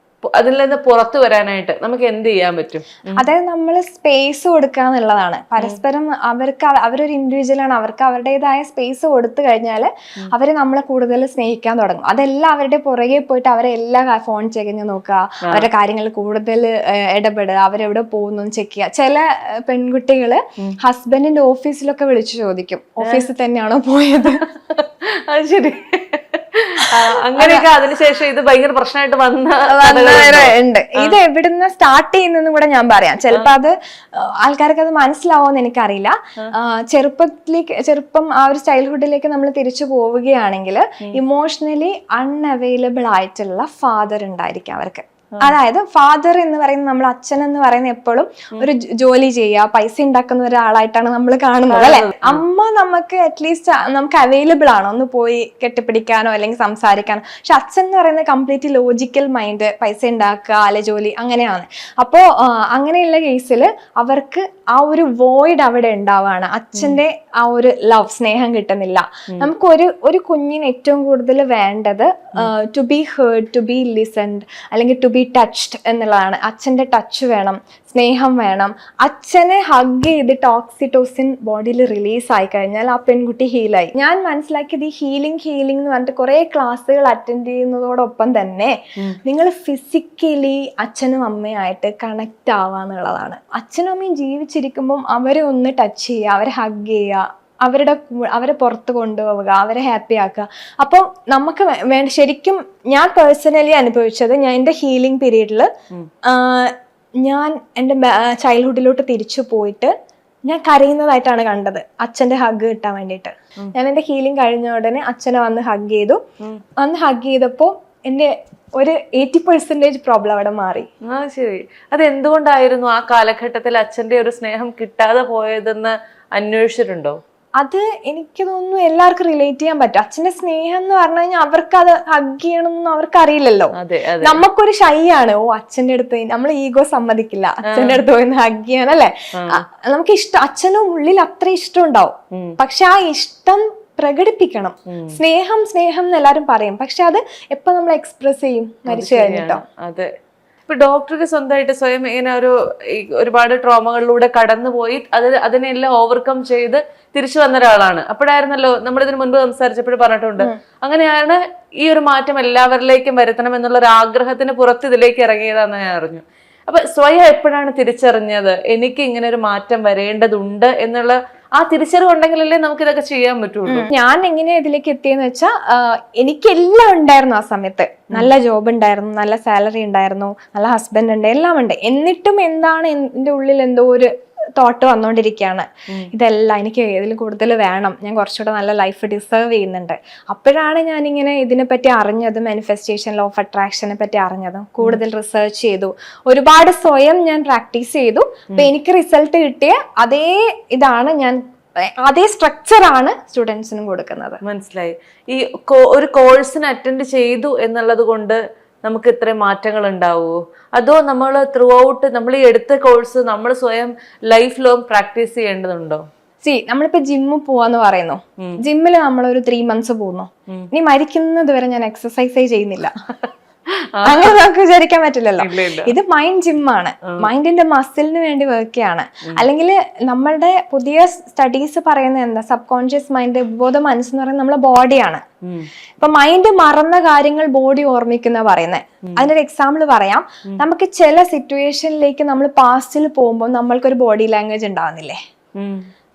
അതിൽ നിന്ന് പുറത്തു വരാനായിട്ട് നമുക്ക് എന്ത് ചെയ്യാൻ പറ്റും? അതായത് നമ്മൾ സ്പേസ് കൊടുക്കുക എന്നുള്ളതാണ്. പരസ്പരം അവരൊരു ഇൻഡിവിജ്വൽ ആണ്, അവർക്ക് അവരുടേതായ സ്പേസ് കൊടുത്തു കഴിഞ്ഞാൽ അവര് നമ്മളെ കൂടുതൽ സ്നേഹിക്കാൻ തുടങ്ങും. അതെല്ലാം അവരുടെ പുറകെ പോയിട്ട് അവരെ എല്ലാ ഫോൺ ചെകഞ്ഞ് നോക്കുക, അവരുടെ കാര്യങ്ങളിൽ കൂടുതൽ ഇടപെടുക, അവരെവിടെ പോകുന്നു ചെക്ക് ചെയ്യുക. ചില പെൺകുട്ടികള് ഹസ്ബൻഡിന്റെ ഓഫീസിലൊക്കെ വിളിച്ചു ചോദിക്കും, ഓഫീസിൽ തന്നെയാണോ പോയത്. അത് ശരി. അങ്ങനെയൊക്കെ അതിനുശേഷം ഇത് ഭയങ്കര പ്രശ്നമായിട്ട് ഉണ്ട്. ഇത് എവിടുന്ന് സ്റ്റാർട്ട് ചെയ്യുന്നെന്നും കൂടെ ഞാൻ പറയാം. ചിലപ്പോ അത് ആൾക്കാർക്ക് അത് മനസ്സിലാവുമെന്ന് എനിക്കറിയില്ല. ചെറുപ്പം ആ ഒരു ചൈൽഡ്ഹുഡിലേക്ക് നമ്മൾ തിരിച്ചു പോവുകയാണെങ്കിൽ ഇമോഷണലി അൺഅവൈലബിൾ ആയിട്ടുള്ള ഫാദർ ഉണ്ടായിരിക്കും അവർക്ക്. അതായത് ഫാദർ എന്ന് പറയുന്നത്, നമ്മൾ അച്ഛൻ എന്ന് പറയുന്നത് എപ്പോഴും ഒരു ജോലി ചെയ്യുക, പൈസ ഉണ്ടാക്കുന്ന ഒരാളായിട്ടാണ് നമ്മൾ കാണുന്നത്, അല്ലെ? അമ്മ നമുക്ക് അറ്റ്ലീസ്റ്റ് നമുക്ക് അവൈലബിൾ ആണോ ഒന്ന് പോയി കെട്ടിപ്പിടിക്കാനോ അല്ലെങ്കിൽ സംസാരിക്കാനോ. പക്ഷെ അച്ഛൻ എന്ന് പറയുന്നത് കംപ്ലീറ്റ് ലോജിക്കൽ മൈൻഡ്, പൈസ ഉണ്ടാക്കുക അല്ലെ ജോലി, അങ്ങനെയാണ്. അപ്പോ അങ്ങനെയുള്ള കേസിൽ അവർക്ക് ആ ഒരു വോയിഡ് അവിടെ ഉണ്ടാവുകയാണ്. അച്ഛന്റെ ആ ഒരു ലവ്, സ്നേഹം കിട്ടുന്നില്ല. നമുക്ക് ഒരു കുഞ്ഞിന് ഏറ്റവും കൂടുതൽ വേണ്ടത് to be heard, to be listened, അല്ലെങ്കിൽ ടു ബി ടച്ച്ഡ് എന്നുള്ളതാണ്. അച്ഛന്റെ ടച്ച് വേണം, സ്നേഹം വേണം. അച്ഛനെ ഹഗ് ചെയ്ത് ടോക്സിറ്റോസിൻ ബോഡിയിൽ റിലീസ് ആയി കഴിഞ്ഞാൽ ആ പെൺകുട്ടി ഹീലായി. ഞാൻ മനസ്സിലാക്കിയത് ഈ ഹീലിംഗ് എന്ന് പറഞ്ഞിട്ട് കുറെ ക്ലാസ്സുകൾ അറ്റൻഡ് ചെയ്യുന്നതോടൊപ്പം തന്നെ നിങ്ങൾ ഫിസിക്കലി അച്ഛനും അമ്മയായിട്ട് കണക്ട് ആവാന്നുള്ളതാണ്. അച്ഛനും അമ്മയും ജീവിച്ചിരിക്കുമ്പം അവരെ ഒന്ന് ടച്ച് ചെയ്യുക, അവരെ ഹഗ് ചെയ്യുക, അവരെ പുറത്ത് കൊണ്ടുപോവുക, അവരെ ഹാപ്പി ആക്കുക. അപ്പം നമുക്ക് വേണ്ട, ശരിക്കും ഞാൻ പേഴ്സണലി അനുഭവിച്ചത്, ഞാൻ എൻ്റെ ഹീലിംഗ് പീരീഡിൽ ഞാൻ എൻ്റെ ചൈൽഡ്ഹുഡിലോട്ട് തിരിച്ചു പോയിട്ട് ഞാൻ കരയുന്നതായിട്ടാണ് കണ്ടത്, അച്ഛൻ്റെ ഹഗ് കിട്ടാൻ വേണ്ടിയിട്ട്. ഞാൻ എൻ്റെ ഹീലിംഗ് കഴിഞ്ഞ ഉടനെ അച്ഛനെ വന്ന് ഹഗ് ചെയ്തപ്പോൾ എൻ്റെ ഒരു 80% പ്രോബ്ലം അവിടെ മാറി. ശരി. അത് എന്തുകൊണ്ടായിരുന്നു ആ കാലഘട്ടത്തിൽ അച്ഛന്റെ ഒരു സ്നേഹം കിട്ടാതെ പോയതെന്ന് അന്വേഷിച്ചിട്ടുണ്ടോ? അത് എനിക്ക് തോന്നുന്നു എല്ലാവർക്കും റിലേറ്റ് ചെയ്യാൻ പറ്റും. അച്ഛന്റെ സ്നേഹം എന്ന് പറഞ്ഞു കഴിഞ്ഞാൽ അവർക്ക് അത് ഹഗ് ചെയ്യണമെന്ന് അവർക്ക് അറിയില്ലല്ലോ. നമുക്കൊരു ഷൈ ആണ്, അച്ഛന്റെ അടുത്ത് നമ്മൾ ഈഗോ സമ്മതിക്കില്ല അച്ഛന്റെ അടുത്ത് പോയി ഹഗ് ചെയ്യാൻ, അല്ലെ? നമുക്ക് ഇഷ്ടം, അച്ഛനും ഉള്ളിൽ അത്ര ഇഷ്ടം ഉണ്ടാവും, പക്ഷെ ആ ഇഷ്ടം പ്രകടിപ്പിക്കണം. സ്നേഹം എന്ന് എല്ലാരും പറയും, പക്ഷെ അത് എപ്പോ നമ്മൾ എക്സ്പ്രസ് ചെയ്യും? മരിച്ചു കഴിഞ്ഞിട്ടോ. അതെ. ഇപ്പൊ ഡോക്ടർക്ക് സ്വന്തമായിട്ട് സ്വയം ഇങ്ങനെ ഒരുപാട് ട്രോമകളിലൂടെ കടന്നുപോയി അതിനെല്ലാം ഓവർകം ചെയ്ത് തിരിച്ചു വന്ന ഒരാളാണ്. അപ്പോഴായിരുന്നല്ലോ നമ്മളിതിന് മുൻപ് സംസാരിച്ചപ്പോഴും പറഞ്ഞിട്ടുണ്ട്, അങ്ങനെയാണ് ഈ ഒരു മാറ്റം എല്ലാവരിലേക്കും വരുത്തണം എന്നുള്ള ഒരു ആഗ്രഹത്തിന് പുറത്ത് ഇതിലേക്ക് ഇറങ്ങിയതാന്ന് ഞാൻ അറിഞ്ഞു. അപ്പൊ സ്വയം എപ്പോഴാണ് തിരിച്ചറിഞ്ഞത് എനിക്ക് ഇങ്ങനെ ഒരു മാറ്റം വരേണ്ടതുണ്ട് എന്നുള്ള ആ തിരിച്ചറിവുണ്ടെങ്കിലല്ലേ നമുക്ക് ഇതൊക്കെ ചെയ്യാൻ പറ്റുള്ളൂ? ഞാൻ എങ്ങനെയാ ഇതിലേക്ക് എത്തിയെന്ന് വെച്ചാൽ എനിക്കെല്ലാം ഉണ്ടായിരുന്നു ആ സമയത്ത്. നല്ല ജോബ് ഉണ്ടായിരുന്നു, നല്ല സാലറി ഉണ്ടായിരുന്നു, നല്ല ഹസ്ബൻഡ് ഉണ്ട്, എല്ലാം ഉണ്ട്. എന്നിട്ടും എന്താണ് എൻ്റെ ഉള്ളിൽ എന്തോ ഒരു തോട്ട് വന്നുകൊണ്ടിരിക്കുകയാണ്, ഇതെല്ലാം എനിക്ക് ഇതിൽ കൂടുതൽ വേണം, ഞാൻ കുറച്ചുകൂടെ നല്ല ലൈഫ് ഡിസേർവ് ചെയ്യുന്നുണ്ട്. അപ്പോഴാണ് ഞാനിങ്ങനെ ഇതിനെപ്പറ്റി അറിഞ്ഞതും, മാനിഫെസ്റ്റേഷൻ, ലോ ഓഫ് അട്രാക്ഷനെ പറ്റി അറിഞ്ഞതും, കൂടുതൽ റിസർച്ച് ചെയ്തു, ഒരുപാട് സ്വയം ഞാൻ പ്രാക്ടീസ് ചെയ്തു. അപ്പൊ എനിക്ക് റിസൾട്ട് കിട്ടിയ അതേ ഇതാണ് അതേ സ്ട്രക്ചറാണ് സ്റ്റുഡൻസിനും കൊടുക്കുന്നത്. മനസ്സിലായി. ഈ ഒരു കോഴ്സിന് അറ്റൻഡ് ചെയ്തു എന്നുള്ളത് കൊണ്ട് നമുക്ക് ഇത്രയും മാറ്റങ്ങൾ ഉണ്ടാവുമോ? അതോ നമ്മൾ ത്രൂ ഔട്ട് നമ്മൾ ഈ എടുത്ത കോഴ്സ് നമ്മൾ സ്വയം ലൈഫ് ലോങ് പ്രാക്ടീസ് ചെയ്യേണ്ടതുണ്ടോ? നമ്മളിപ്പോ ജിമ്മിൽ പോവാന്ന് പറയുന്നു, ജിമ്മിൽ നമ്മളൊരു 3 months പോകുന്നു, ഇനി മരിക്കുന്നത് വരെ ഞാൻ എക്സസൈസേ ചെയ്യുന്നില്ല, അങ്ങനെ നമുക്ക് വിചാരിക്കാൻ പറ്റില്ലല്ലോ. ഇത് മൈൻഡ് ജിമ്മാണ്, മൈൻഡിന്റെ മസിലിന് വേണ്ടി വർക്ക് ചെയ്യാണ്. അല്ലെങ്കിൽ നമ്മളുടെ പുതിയ സ്റ്റഡീസ് പറയുന്നത് എന്താ, സബ് കോൺഷ്യസ് മൈൻഡ്, ബോധ മനസ്സെന്ന് പറയുന്നത് നമ്മളെ ബോഡിയാണ്. ഇപ്പൊ മൈൻഡ് മറന്ന കാര്യങ്ങൾ ബോഡി ഓർമ്മിക്കുന്ന പറയുന്നത്. അതിന്റെ ഒരു എക്സാമ്പിൾ പറയാം. നമുക്ക് ചില സിറ്റുവേഷനിലേക്ക് നമ്മൾ പാസ്റ്റിൽ പോകുമ്പോൾ നമ്മൾക്കൊരു ബോഡി ലാംഗ്വേജ് ഉണ്ടാവുന്നില്ലേ?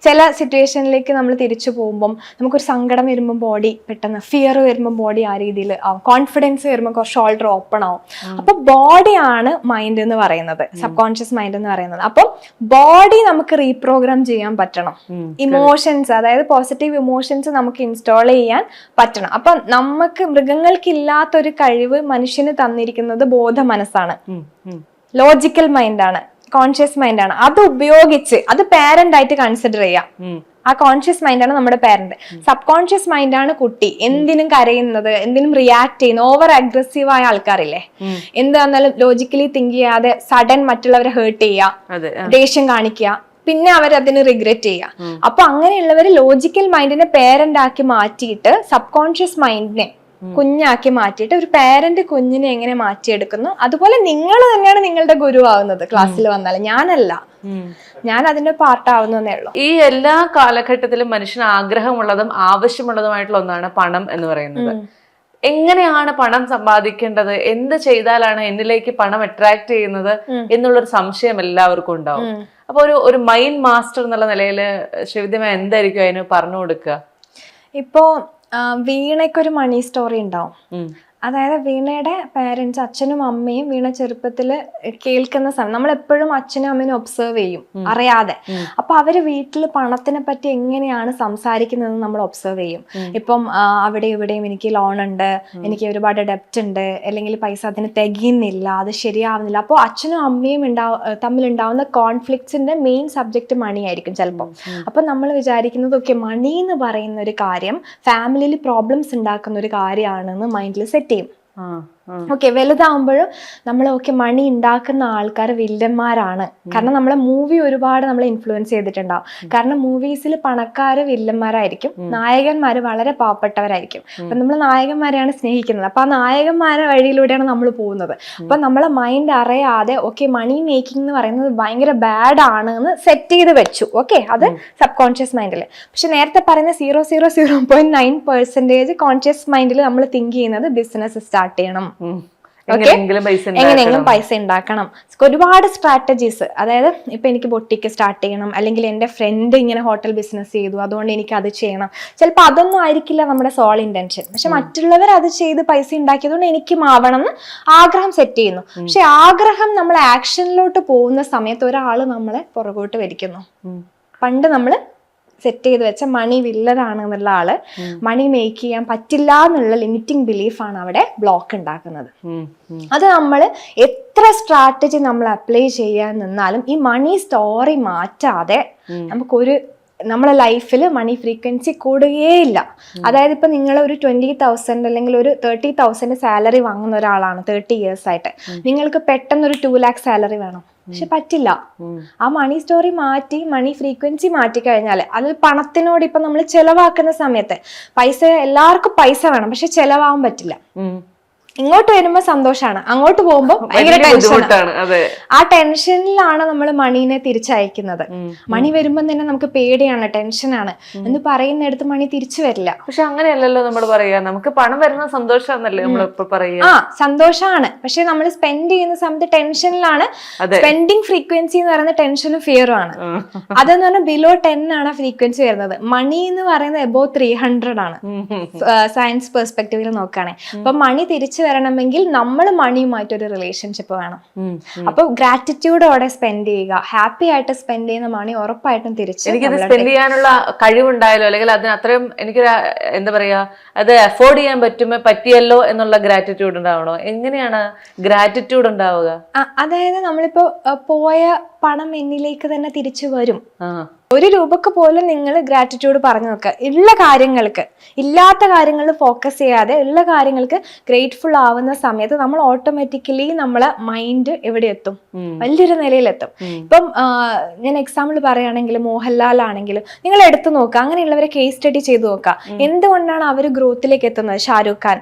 ചില സിറ്റുവേഷനിലേക്ക് നമ്മൾ തിരിച്ചു പോകുമ്പോൾ നമുക്കൊരു സങ്കടം വരുമ്പോൾ ബോഡി പെട്ടെന്ന്, ഫിയർ വരുമ്പോൾ ബോഡി ആ രീതിയിൽ ആവും, കോൺഫിഡൻസ് വരുമ്പോൾ ഷോൾഡർ ഓപ്പൺ ആവും. അപ്പൊ ബോഡിയാണ് മൈൻഡ് എന്ന് പറയുന്നത്, സബ് കോൺഷ്യസ് മൈൻഡ് എന്ന് പറയുന്നത്. അപ്പൊ ബോഡി നമുക്ക് റീപ്രോഗ്രാം ചെയ്യാൻ പറ്റണം. ഇമോഷൻസ്, അതായത് പോസിറ്റീവ് ഇമോഷൻസ് നമുക്ക് ഇൻസ്റ്റാൾ ചെയ്യാൻ പറ്റണം. അപ്പൊ നമുക്ക് മൃഗങ്ങൾക്കില്ലാത്തൊരു കഴിവ് മനുഷ്യന് തന്നിരിക്കുന്നത് ബോധ മനസ്സാണ്, ലോജിക്കൽ മൈൻഡാണ്, കോൺഷ്യസ് മൈൻഡാണ്. അത് ഉപയോഗിച്ച് അത് പാരന്റ് ആയിട്ട് കൺസിഡർ ചെയ്യാം. ആ കോൺഷ്യസ് മൈൻഡാണ് നമ്മുടെ പാരന്റ്. സബ് കോൺഷ്യസ് മൈൻഡാണ് കുട്ടി. എന്തിനും കരയുന്നത്, എന്തിനും റിയാക്ട് ചെയ്യുന്ന, ഓവർ അഗ്രസീവ് ആയ ആൾക്കാരില്ലേ, എന്താന്നാലും ലോജിക്കലി തിങ്ക് ചെയ്യാതെ സഡൻ മറ്റുള്ളവരെ ഹേർട്ട് ചെയ്യുക, ദേഷ്യം കാണിക്കുക, പിന്നെ അവരതിന് റിഗ്രറ്റ് ചെയ്യുക. അപ്പൊ അങ്ങനെയുള്ളവര് ലോജിക്കൽ മൈൻഡിനെ പേരന്റ് ആക്കി മാറ്റിയിട്ട് സബ് കോൺഷ്യസ് മൈൻഡിനെ കുഞ്ഞാക്കി മാറ്റിയിട്ട് ഒരു പേരന്റ് കുഞ്ഞിനെ എങ്ങനെ മാറ്റിയെടുക്കുന്നു, അതുപോലെ നിങ്ങൾ തന്നെയാണ് നിങ്ങളുടെ ഗുരുവാകുന്നത് ക്ലാസ്സിൽ വന്നാൽ. ഞാനല്ല, ഞാൻ അതിന്റെ പാർട്ടാവുന്നേ ഉള്ളൂ. ഈ എല്ലാ കാലഘട്ടത്തിലും മനുഷ്യന് ആഗ്രഹമുള്ളതും ആവശ്യമുള്ളതുമായിട്ടുള്ള ഒന്നാണ് പണം എന്ന് പറയുന്നത്. എങ്ങനെയാണ് പണം സമ്പാദിക്കേണ്ടത്, എന്ത് ചെയ്താലാണ് എന്നിലേക്ക് പണം അട്രാക്ട് ചെയ്യുന്നത് എന്നുള്ളൊരു സംശയം എല്ലാവർക്കും ഉണ്ടാവും. അപ്പൊ ഒരു മൈൻഡ് മാസ്റ്റർ എന്നുള്ള നിലയിൽ ശ്രീവിദ്യമ എന്തായിരിക്കും അതിന് പറഞ്ഞു കൊടുക്കുക? ഇപ്പോ വീണയ്ക്കൊരു മണി സ്റ്റോറി ഉണ്ടാവും. അതായത് വീണയുടെ പേരൻസ്, അച്ഛനും അമ്മയും വീണ ചെറുപ്പത്തിൽ കേൾക്കുന്ന സമയം നമ്മൾ എപ്പോഴും അച്ഛനും അമ്മയും ഒബ്സർവ് ചെയ്യും അറിയാതെ. അപ്പൊ അവര് വീട്ടിൽ പണത്തിനെ പറ്റി എങ്ങനെയാണ് സംസാരിക്കുന്നതെന്ന് നമ്മൾ ഒബ്സർവ് ചെയ്യും. ഇപ്പം അവിടെ ഇവിടെയും എനിക്ക് ലോൺ ഉണ്ട്, എനിക്ക് ഒരുപാട് ഡെപ്റ്റ് ഉണ്ട്, അല്ലെങ്കിൽ പൈസ അതിന് തികയുന്നില്ല, അത് ശരിയാവുന്നില്ല. അപ്പോൾ അച്ഛനും അമ്മയും തമ്മിലുണ്ടാവുന്ന കോൺഫ്ലിക്ട്സിന്റെ മെയിൻ സബ്ജക്റ്റ് മണി ആയിരിക്കും ചിലപ്പോൾ. അപ്പൊ നമ്മൾ വിചാരിക്കുന്നത് ഓക്കെ മണി എന്ന് പറയുന്ന ഒരു കാര്യം ഫാമിലിയിൽ പ്രോബ്ലംസ് ഉണ്ടാക്കുന്ന ഒരു കാര്യമാണെന്ന് മൈൻഡിൽ സെറ്റ് ചെയ്യും. ഓക്കെ, വലുതാവുമ്പോഴും നമ്മൾ ഓക്കെ മണി ഉണ്ടാക്കുന്ന ആൾക്കാർ വില്ലന്മാരാണ്. കാരണം നമ്മളെ മൂവി ഒരുപാട് നമ്മളെ ഇൻഫ്ലുവൻസ് ചെയ്തിട്ടുണ്ടാവും. കാരണം മൂവീസിൽ പണക്കാര് വില്ലന്മാരായിരിക്കും, നായകന്മാര് വളരെ പാവപ്പെട്ടവരായിരിക്കും. അപ്പൊ നമ്മൾ നായകന്മാരെയാണ് സ്നേഹിക്കുന്നത്. അപ്പൊ ആ നായകന്മാരെ വഴിയിലൂടെയാണ് നമ്മൾ പോകുന്നത്. അപ്പൊ നമ്മളെ മൈൻഡ് അറിയാതെ ഓക്കെ മണി മേക്കിംഗ് എന്ന് പറയുന്നത് ഭയങ്കര ബാഡ് ആണ് എന്ന് സെറ്റ് ചെയ്ത് വെച്ചു. ഓക്കെ, അത് സബ് കോൺഷ്യസ് മൈൻഡിൽ. പക്ഷെ നേരത്തെ പറയുന്ന 0.9% കോൺഷ്യസ് മൈൻഡിൽ നമ്മൾ തിങ്ക് ചെയ്യുന്നത് ബിസിനസ് സ്റ്റാർട്ട് ചെയ്യണം, എങ്ങനെയെങ്കിലും പൈസ ഉണ്ടാക്കണം, ഒരുപാട് സ്ട്രാറ്റജീസ്. അതായത് ഇപ്പൊ എനിക്ക് ബൊട്ടിക്ക് സ്റ്റാർട്ട് ചെയ്യണം, അല്ലെങ്കിൽ എൻ്റെ ഫ്രണ്ട് ഇങ്ങനെ ഹോട്ടൽ ബിസിനസ് ചെയ്തു അതുകൊണ്ട് എനിക്ക് അത് ചെയ്യണം. ചിലപ്പോൾ അതൊന്നും ആയിരിക്കില്ല നമ്മുടെ സോൾ ഇന്റൻഷൻ. പക്ഷെ മറ്റുള്ളവർ അത് ചെയ്ത് പൈസ ഉണ്ടാക്കിയതുകൊണ്ട് എനിക്കും ആവണം എന്ന് ആഗ്രഹം സെറ്റ് ചെയ്യുന്നു. പക്ഷെ ആഗ്രഹം നമ്മൾ ആക്ഷനിലോട്ട് പോകുന്ന സമയത്ത് ഒരാൾ നമ്മളെ പുറകോട്ട് വലിക്കുന്നു. പണ്ട് നമ്മൾ സെറ്റ് ചെയ്ത് വെച്ച മണി വില്ലനാണ് എന്നുള്ള ആള് മണി മേക്ക് ചെയ്യാൻ പറ്റില്ല എന്നുള്ള ലിമിറ്റിംഗ് ബിലീഫാണ് അവിടെ ബ്ലോക്ക് ഉണ്ടാക്കുന്നത്. അത് നമ്മൾ എത്ര സ്ട്രാറ്റജി നമ്മൾ അപ്ലൈ ചെയ്യാൻ നിന്നാലും ഈ മണി സ്റ്റോറി മാറ്റാതെ നമ്മളെ ലൈഫിൽ മണി ഫ്രീക്വൻസി കൂടുകയേയില്ല. അതായത് ഇപ്പൊ നിങ്ങൾ ഒരു 20,000 അല്ലെങ്കിൽ ഒരു 30,000 സാലറി വാങ്ങുന്ന ഒരാളാണ് 30 years ആയിട്ട്. നിങ്ങൾക്ക് പെട്ടെന്ന് ഒരു 2 lakh സാലറി വേണം, പക്ഷെ പറ്റില്ല. ആ മണി സ്റ്റോറി മാറ്റി മണി ഫ്രീക്വൻസി മാറ്റി കഴിഞ്ഞാൽ അത് പണത്തിനോട് ഇപ്പൊ നമ്മൾ ചെലവാക്കുന്ന സമയത്ത് എല്ലാവർക്കും പൈസ വേണം, പക്ഷെ ചെലവാകാൻ പറ്റില്ല. ഇങ്ങോട്ട് വരുമ്പോ സന്തോഷാണ്, അങ്ങോട്ട് പോകുമ്പോ ഭയങ്കര ടെൻഷനാണ്. ആ ടെൻഷനിലാണ് നമ്മൾ മണീനെ തിരിച്ചയക്കുന്നത്. മണി വരുമ്പോ തന്നെ നമുക്ക് പേടിയാണ്, ടെൻഷനാണ് എന്ന് പറയുന്നിടത്ത് മണി തിരിച്ചു വരില്ല. പക്ഷെ അങ്ങനെയല്ലല്ലോ നമ്മൾ പറയാ, നമുക്ക് പണം വരുന്ന സന്തോഷാന്നല്ലേ നമ്മൾ പറയുക. സന്തോഷാണ്, പക്ഷെ നമ്മൾ സ്പെൻഡ് ചെയ്യുന്ന സമയത്ത് ടെൻഷനിലാണ്. സ്പെൻഡിങ് ഫ്രീക്വൻസി എന്ന് പറയുന്നത് ടെൻഷനും ഫിയറും ആണ്. അതെന്ന് പറഞ്ഞാൽ ബിലോ 10 ആണ് ഫ്രീക്വൻസി വരുന്നത്. മണി എന്ന് പറയുന്നത് എബോവ് 300 ആണ് സയൻസ് പെർസ്പെക്റ്റീവിൽ നോക്കുകയാണെങ്കിൽ. അപ്പൊ മണി തിരിച്ചു വരണമെങ്കിൽ നമ്മൾ മണിയുമായിട്ടൊരു റിലേഷൻഷിപ്പ് വേണം. അപ്പൊ ഗ്രാറ്റിറ്റ്യൂഡോടെ സ്പെൻഡ് ചെയ്യുക, ഹാപ്പി ആയിട്ട് സ്പെൻഡ് ചെയ്യുന്ന മണി ഉറപ്പായിട്ടും തിരിച്ച് എനിക്കത് സ്പെൻഡ് ചെയ്യാനുള്ള കഴിവുണ്ടായാലോ, അല്ലെങ്കിൽ അതിന് അത്രയും എനിക്കൊരു എന്താ പറയാ അത് അഫോർഡ് ചെയ്യാൻ പറ്റിയല്ലോ എന്നുള്ള ഗ്രാറ്റിറ്റ്യൂഡ് ഉണ്ടാവണോ? എങ്ങനെയാണ് ഗ്രാറ്റിറ്റ്യൂഡ് ഉണ്ടാവുക? അതായത് നമ്മളിപ്പോ പോയ പണം എന്നിലേക്ക് തന്നെ തിരിച്ചു വരും. 1 രൂപക്ക് പോലും നിങ്ങൾ ഗ്രാറ്റിറ്റ്യൂഡ് പറഞ്ഞു നോക്കുക. ഉള്ള കാര്യങ്ങൾക്ക്, ഇല്ലാത്ത കാര്യങ്ങളിൽ ഫോക്കസ് ചെയ്യാതെ ഉള്ള കാര്യങ്ങൾക്ക് ഗ്രേറ്റ്ഫുൾ ആവുന്ന സമയത്ത് നമ്മൾ ഓട്ടോമാറ്റിക്കലി നമ്മളെ മൈൻഡ് എവിടെ എത്തും? വലിയൊരു നിലയിലെത്തും. ഇപ്പം ഞാൻ എക്സാമ്പിൾ പറയുകയാണെങ്കിൽ മോഹൻലാൽ ആണെങ്കിലും നിങ്ങൾ എടുത്തു നോക്കുക, അങ്ങനെയുള്ളവരെ കേസ് സ്റ്റഡി ചെയ്ത് നോക്കുക. എന്തുകൊണ്ടാണ് അവർ ഗ്രോത്തിലേക്ക് എത്തുന്നത്? ഷാരൂഖ് ഖാൻ.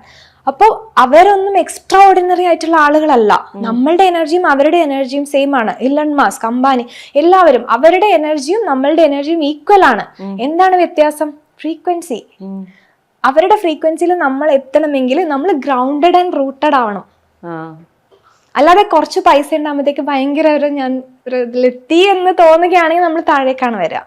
അപ്പോൾ അവരൊന്നും എക്സ്ട്രാ ഓർഡിനറി ആയിട്ടുള്ള ആളുകളല്ല. നമ്മളുടെ എനർജിയും അവരുടെ എനർജിയും സെയിം ആണ്. ഇലൺ മസ്ക്, അംബാനി, എല്ലാവരും അവരുടെ എനർജിയും നമ്മളുടെ എനർജിയും ഈക്വൽ ആണ്. എന്താണ് വ്യത്യാസം? ഫ്രീക്വൻസി. അവരുടെ ഫ്രീക്വൻസിയിൽ നമ്മൾ എത്തണമെങ്കിൽ നമ്മൾ ഗ്രൗണ്ടഡ് ആൻഡ് റൂട്ടഡ് ആവണം. അല്ലാതെ കുറച്ച് പൈസ ഉണ്ടാകുമ്പോഴത്തേക്ക് ഭയങ്കര ഞാൻ ഇതിലെത്തി എന്ന് തോന്നുകയാണെങ്കിൽ നമ്മൾ താഴേക്കാണ് വരിക.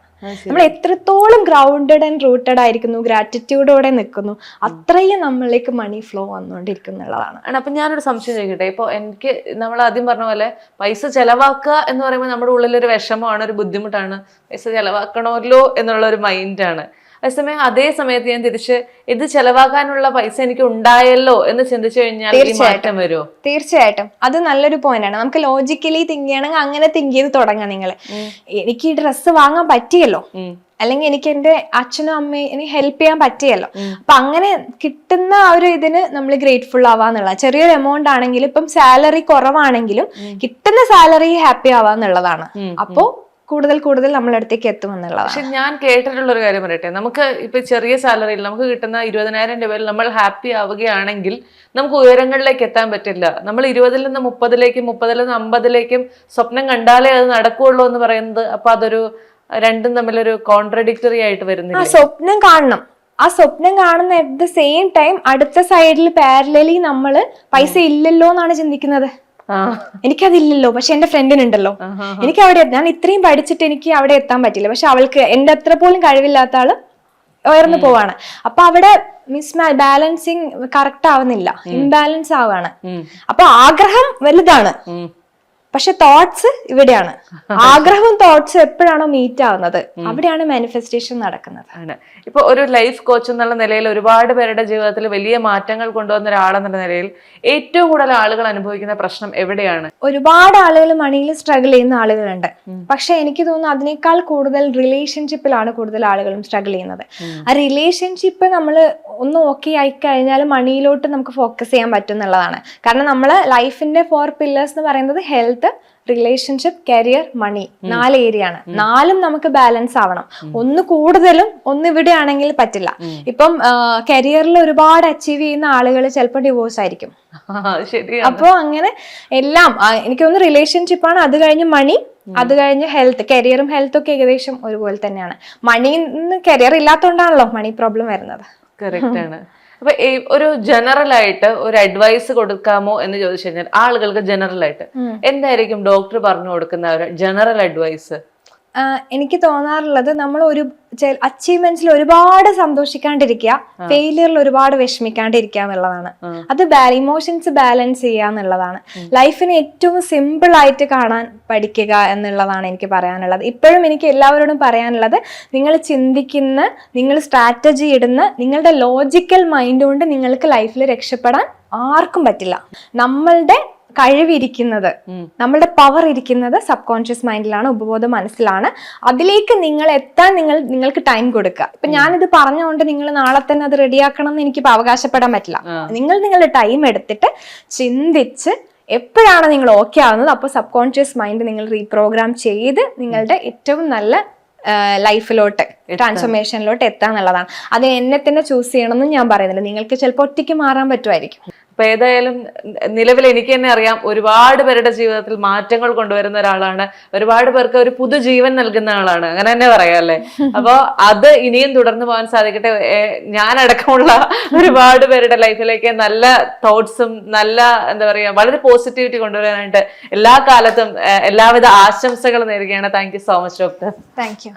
നമ്മൾ എത്രത്തോളം ഗ്രൗണ്ടഡ് ആൻഡ് റൂട്ടഡ് ആയിരിക്കുന്നു, ഗ്രാറ്റിറ്റ്യൂഡോടെ നിൽക്കുന്നു, അത്രയും നമ്മളിലേക്ക് മണി ഫ്ലോ വന്നുകൊണ്ടിരിക്കുന്നുള്ളതാണ്. അപ്പൊ ഞാനൊരു സംശയം ചോദിക്കട്ടെ. ഇപ്പൊ എനിക്ക് നമ്മൾ ആദ്യം പറഞ്ഞ പോലെ പൈസ ചെലവാക്കുക എന്ന് പറയുമ്പോൾ നമ്മുടെ ഉള്ളിലൊരു വിഷമമാണ്, ഒരു ബുദ്ധിമുട്ടാണ്. പൈസ ചെലവാക്കണമല്ലോ എന്നുള്ള ഒരു മൈൻഡാണ്. അതേസമയം അതേ സമയത്ത് ഞാൻ തിരിച്ച് ഇത് ചെലവാക്കാനുള്ള പൈസ എനിക്ക് ഉണ്ടായല്ലോ എന്ന് ചിന്തിച്ചു കഴിഞ്ഞാൽ മാറ്റം വരുമോ? തീർച്ചയായിട്ടും. അത് നല്ലൊരു പോയിന്റ് ആണ്. നമുക്ക് ലോജിക്കലി തിങ്ക് ചെയ്യണമെങ്കിൽ അങ്ങനെ തിങ്ക് ചെയ്ത് തുടങ്ങാം. നിങ്ങൾ എനിക്ക് ഈ ഡ്രസ്സ് വാങ്ങാൻ പറ്റിയല്ലോ, അല്ലെങ്കിൽ എനിക്ക് എന്റെ അച്ഛനും അമ്മയും എനിക്ക് ഹെൽപ്പ് ചെയ്യാൻ പറ്റിയല്ലോ. അപ്പൊ അങ്ങനെ കിട്ടുന്ന ആ ഒരു ഇതിന് നമ്മൾ ഗ്രേറ്റ്ഫുൾ ആവാന്നുള്ള, ചെറിയൊരു എമൗണ്ട് ആണെങ്കിലും ഇപ്പം സാലറി കുറവാണെങ്കിലും കിട്ടുന്ന സാലറി ഹാപ്പി ആവാന്നുള്ളതാണ്. അപ്പോ കൂടുതൽ നമ്മളെ അടുത്തേക്ക് എത്തുമെന്നുള്ളതാണ്. പക്ഷെ ഞാൻ കേട്ടിട്ടുള്ള ഒരു കാര്യം പറയട്ടെ, നമുക്ക് ഇപ്പൊ ചെറിയ സാലറിയിൽ നമുക്ക് കിട്ടുന്ന 20,000 രൂപയിൽ നമ്മൾ ഹാപ്പി ആവുകയാണെങ്കിൽ നമുക്ക് ഉയരങ്ങളിലേക്ക് എത്താൻ പറ്റില്ല. നമ്മൾ 20-ൽ നിന്ന് 30-ലേക്കും 30-ൽ നിന്ന് 50-ലേക്കും സ്വപ്നം കണ്ടാലേ അത് നടക്കുകയുള്ളൂ എന്ന് പറയുന്നത്, അപ്പൊ അതൊരു രണ്ടും തമ്മിലൊരു കോൺട്രഡിക്ടറി ആയിട്ട് വരുന്നില്ല. സ്വപ്നം കാണണം, ആ സ്വപ്നം കാണുന്ന അറ്റ് ദ സെയിം ടൈം അടുത്ത സൈഡിൽ പാരലലി നമ്മള് പൈസ ഇല്ലല്ലോ എന്നാണ് ചിന്തിക്കുന്നത്. എനിക്കതില്ലല്ലോ, പക്ഷെ എന്റെ ഫ്രണ്ടിനുണ്ടല്ലോ, എനിക്ക് അവിടെ ഞാൻ ഇത്രയും പഠിച്ചിട്ട് എനിക്ക് അവിടെ എത്താൻ പറ്റില്ല, പക്ഷെ അവൾക്ക് എന്റെ അത്ര പോലും കഴിവില്ലാത്ത ആള് ഉയർന്നു പോവാണ്. അപ്പൊ അവിടെ ബാലൻസിങ് കറക്റ്റ് ആവുന്നില്ല, ഇംബാലൻസ് ആവാണ്. അപ്പൊ ആഗ്രഹം വലുതാണ്, പക്ഷെ തോട്ട്സ് ഇവിടെയാണ്. ആഗ്രഹവും തോട്ട്സും എപ്പോഴാണോ മീറ്റ് ആവുന്നത് അവിടെയാണ് മാനിഫെസ്റ്റേഷൻ നടക്കുന്നത്. ഇപ്പൊ ഒരു ലൈഫ് കോച്ച് എന്നുള്ള നിലയിൽ ഒരുപാട് പേരുടെ ജീവിതത്തിൽ വലിയ മാറ്റങ്ങൾ കൊണ്ടുവന്ന ഒരാളെന്നുള്ള നിലയിൽ ഏറ്റവും കൂടുതൽ ആളുകൾ അനുഭവിക്കുന്ന പ്രശ്നം എവിടെയാണ്? ഒരുപാട് ആളുകൾ മണിയിൽ സ്ട്രഗിൾ ചെയ്യുന്ന ആളുകളുണ്ട്, പക്ഷെ എനിക്ക് തോന്നുന്നു അതിനേക്കാൾ കൂടുതൽ റിലേഷൻഷിപ്പിലാണ് കൂടുതൽ ആളുകളും സ്ട്രഗിൾ ചെയ്യുന്നത്. ആ റിലേഷൻഷിപ്പ് നമ്മൾ ഒന്ന് ഓക്കെ ആയി കഴിഞ്ഞാൽ മണിയിലോട്ട് നമുക്ക് ഫോക്കസ് ചെയ്യാൻ പറ്റും എന്നുള്ളതാണ്. കാരണം നമ്മള് ലൈഫിന്റെ 4 പില്ലേഴ്സ് എന്ന് പറയുന്നത് ഹെൽത്ത്, റിലേഷൻഷിപ്പ്, കരിയർ, മണി, 4 ഏരിയ ആണ്. 4ഉം നമുക്ക് ബാലൻസ് ആവണം. ഒന്ന് കൂടുതലും ഒന്ന് ഇവിടെ ആണെങ്കിൽ പറ്റില്ല. ഇപ്പം കരിയറിൽ ഒരുപാട് അച്ചീവ് ചെയ്യുന്ന ആളുകൾ ചിലപ്പോൾ ഡിവോഴ്സ് ആയിരിക്കും. അപ്പൊ അങ്ങനെ എല്ലാം എനിക്ക് തോന്നുന്നു റിലേഷൻഷിപ്പാണ്, അത് കഴിഞ്ഞ് മണി, അത് കഴിഞ്ഞ് ഹെൽത്ത്. കരിയറും ഹെൽത്തും ഒക്കെ ഏകദേശം ഒരുപോലെ തന്നെയാണ്. മണിന്ന് കരിയർ ഇല്ലാത്തതുകൊണ്ടാണല്ലോ മണി പ്രോബ്ലം വരുന്നത്. കറക്റ്റ് ആണ്. അപ്പൊ ഒരു ജനറൽ ആയിട്ട് ഒരു അഡ്വൈസ് കൊടുക്കാമോ എന്ന് ചോദിച്ചു കഴിഞ്ഞാൽ ആളുകൾക്ക് ജനറൽ ആയിട്ട് എന്തായിരിക്കും ഡോക്ടർ പറഞ്ഞു കൊടുക്കുന്ന ഒരു ജനറൽ അഡ്വൈസ്? എനിക്ക് തോന്നാറുള്ളത് നമ്മൾ ഒരു അച്ചീവ്മെന്റ്സിൽ ഒരുപാട് സന്തോഷിക്കാണ്ടിരിക്കുക, ഫെയിലിയറിൽ ഒരുപാട് വിഷമിക്കാണ്ടിരിക്കുക എന്നുള്ളതാണ്. അത് ഇമോഷൻസ് ബാലൻസ് ചെയ്യുക എന്നുള്ളതാണ്. ലൈഫിനെ ഏറ്റവും സിമ്പിൾ ആയിട്ട് കാണാൻ പഠിക്കുക എന്നുള്ളതാണ് എനിക്ക് പറയാനുള്ളത്. ഇപ്പോഴും എനിക്ക് എല്ലാവരോടും പറയാനുള്ളത്, നിങ്ങൾ ചിന്തിക്കുന്ന, നിങ്ങൾ സ്ട്രാറ്റജി ഇടുന്ന, നിങ്ങളുടെ ലോജിക്കൽ മൈൻഡ് കൊണ്ട് നിങ്ങൾക്ക് ലൈഫിൽ രക്ഷപ്പെടാൻ ആർക്കും പറ്റില്ല. നമ്മളുടെ കഴിവിരിക്കുന്നത്, നമ്മളുടെ പവർ ഇരിക്കുന്നത് സബ് കോൺഷ്യസ് മൈൻഡിലാണ്, ഉപബോധ മനസ്സിലാണ്. അതിലേക്ക് നിങ്ങൾ എത്താൻ നിങ്ങൾക്ക് ടൈം കൊടുക്കുക. ഇപ്പൊ ഞാനിത് പറഞ്ഞുകൊണ്ട് നിങ്ങൾ നാളെ തന്നെ അത് റെഡിയാക്കണം എന്ന് എനിക്കിപ്പോ അവകാശപ്പെടാൻ പറ്റില്ല. നിങ്ങൾ നിങ്ങളുടെ ടൈം എടുത്തിട്ട് ചിന്തിച്ച് എപ്പോഴാണ് നിങ്ങൾ ഓക്കെ ആവുന്നത് അപ്പോൾ സബ് കോൺഷ്യസ് മൈൻഡ് നിങ്ങൾ റീപ്രോഗ്രാം ചെയ്ത് നിങ്ങളുടെ ഏറ്റവും നല്ല ലൈഫിലോട്ട്, ട്രാൻസ്ഫോർമേഷനിലോട്ട് എത്താന്നുള്ളതാണ്. അത് എന്നെ തന്നെ ചൂസ് ചെയ്യണമെന്ന് ഞാൻ പറയുന്നില്ല. നിങ്ങൾക്ക് ചിലപ്പോൾ ഒറ്റയ്ക്ക് മാറാൻ പറ്റുമായിരിക്കും. അപ്പൊ ഏതായാലും നിലവിൽ എനിക്ക് തന്നെ അറിയാം, ഒരുപാട് പേരുടെ ജീവിതത്തിൽ മാറ്റങ്ങൾ കൊണ്ടുവരുന്ന ഒരാളാണ്, ഒരുപാട് പേർക്ക് ഒരു പുതുജീവൻ നൽകുന്ന ആളാണ്, അങ്ങനെ തന്നെ പറയാം അല്ലേ? അപ്പൊ അത് ഇനിയും തുടർന്ന് പോകാൻ സാധിക്കട്ടെ. ഞാനടക്കമുള്ള ഒരുപാട് പേരുടെ ലൈഫിലേക്ക് നല്ല തോട്ട്സും നല്ല എന്താ പറയാ വളരെ പോസിറ്റിവിറ്റി കൊണ്ടുവരാനായിട്ട് എല്ലാ കാലത്തും എല്ലാവിധ ആശംസകൾ നേരുകയാണ്. Thank you so much doctor. Thank you.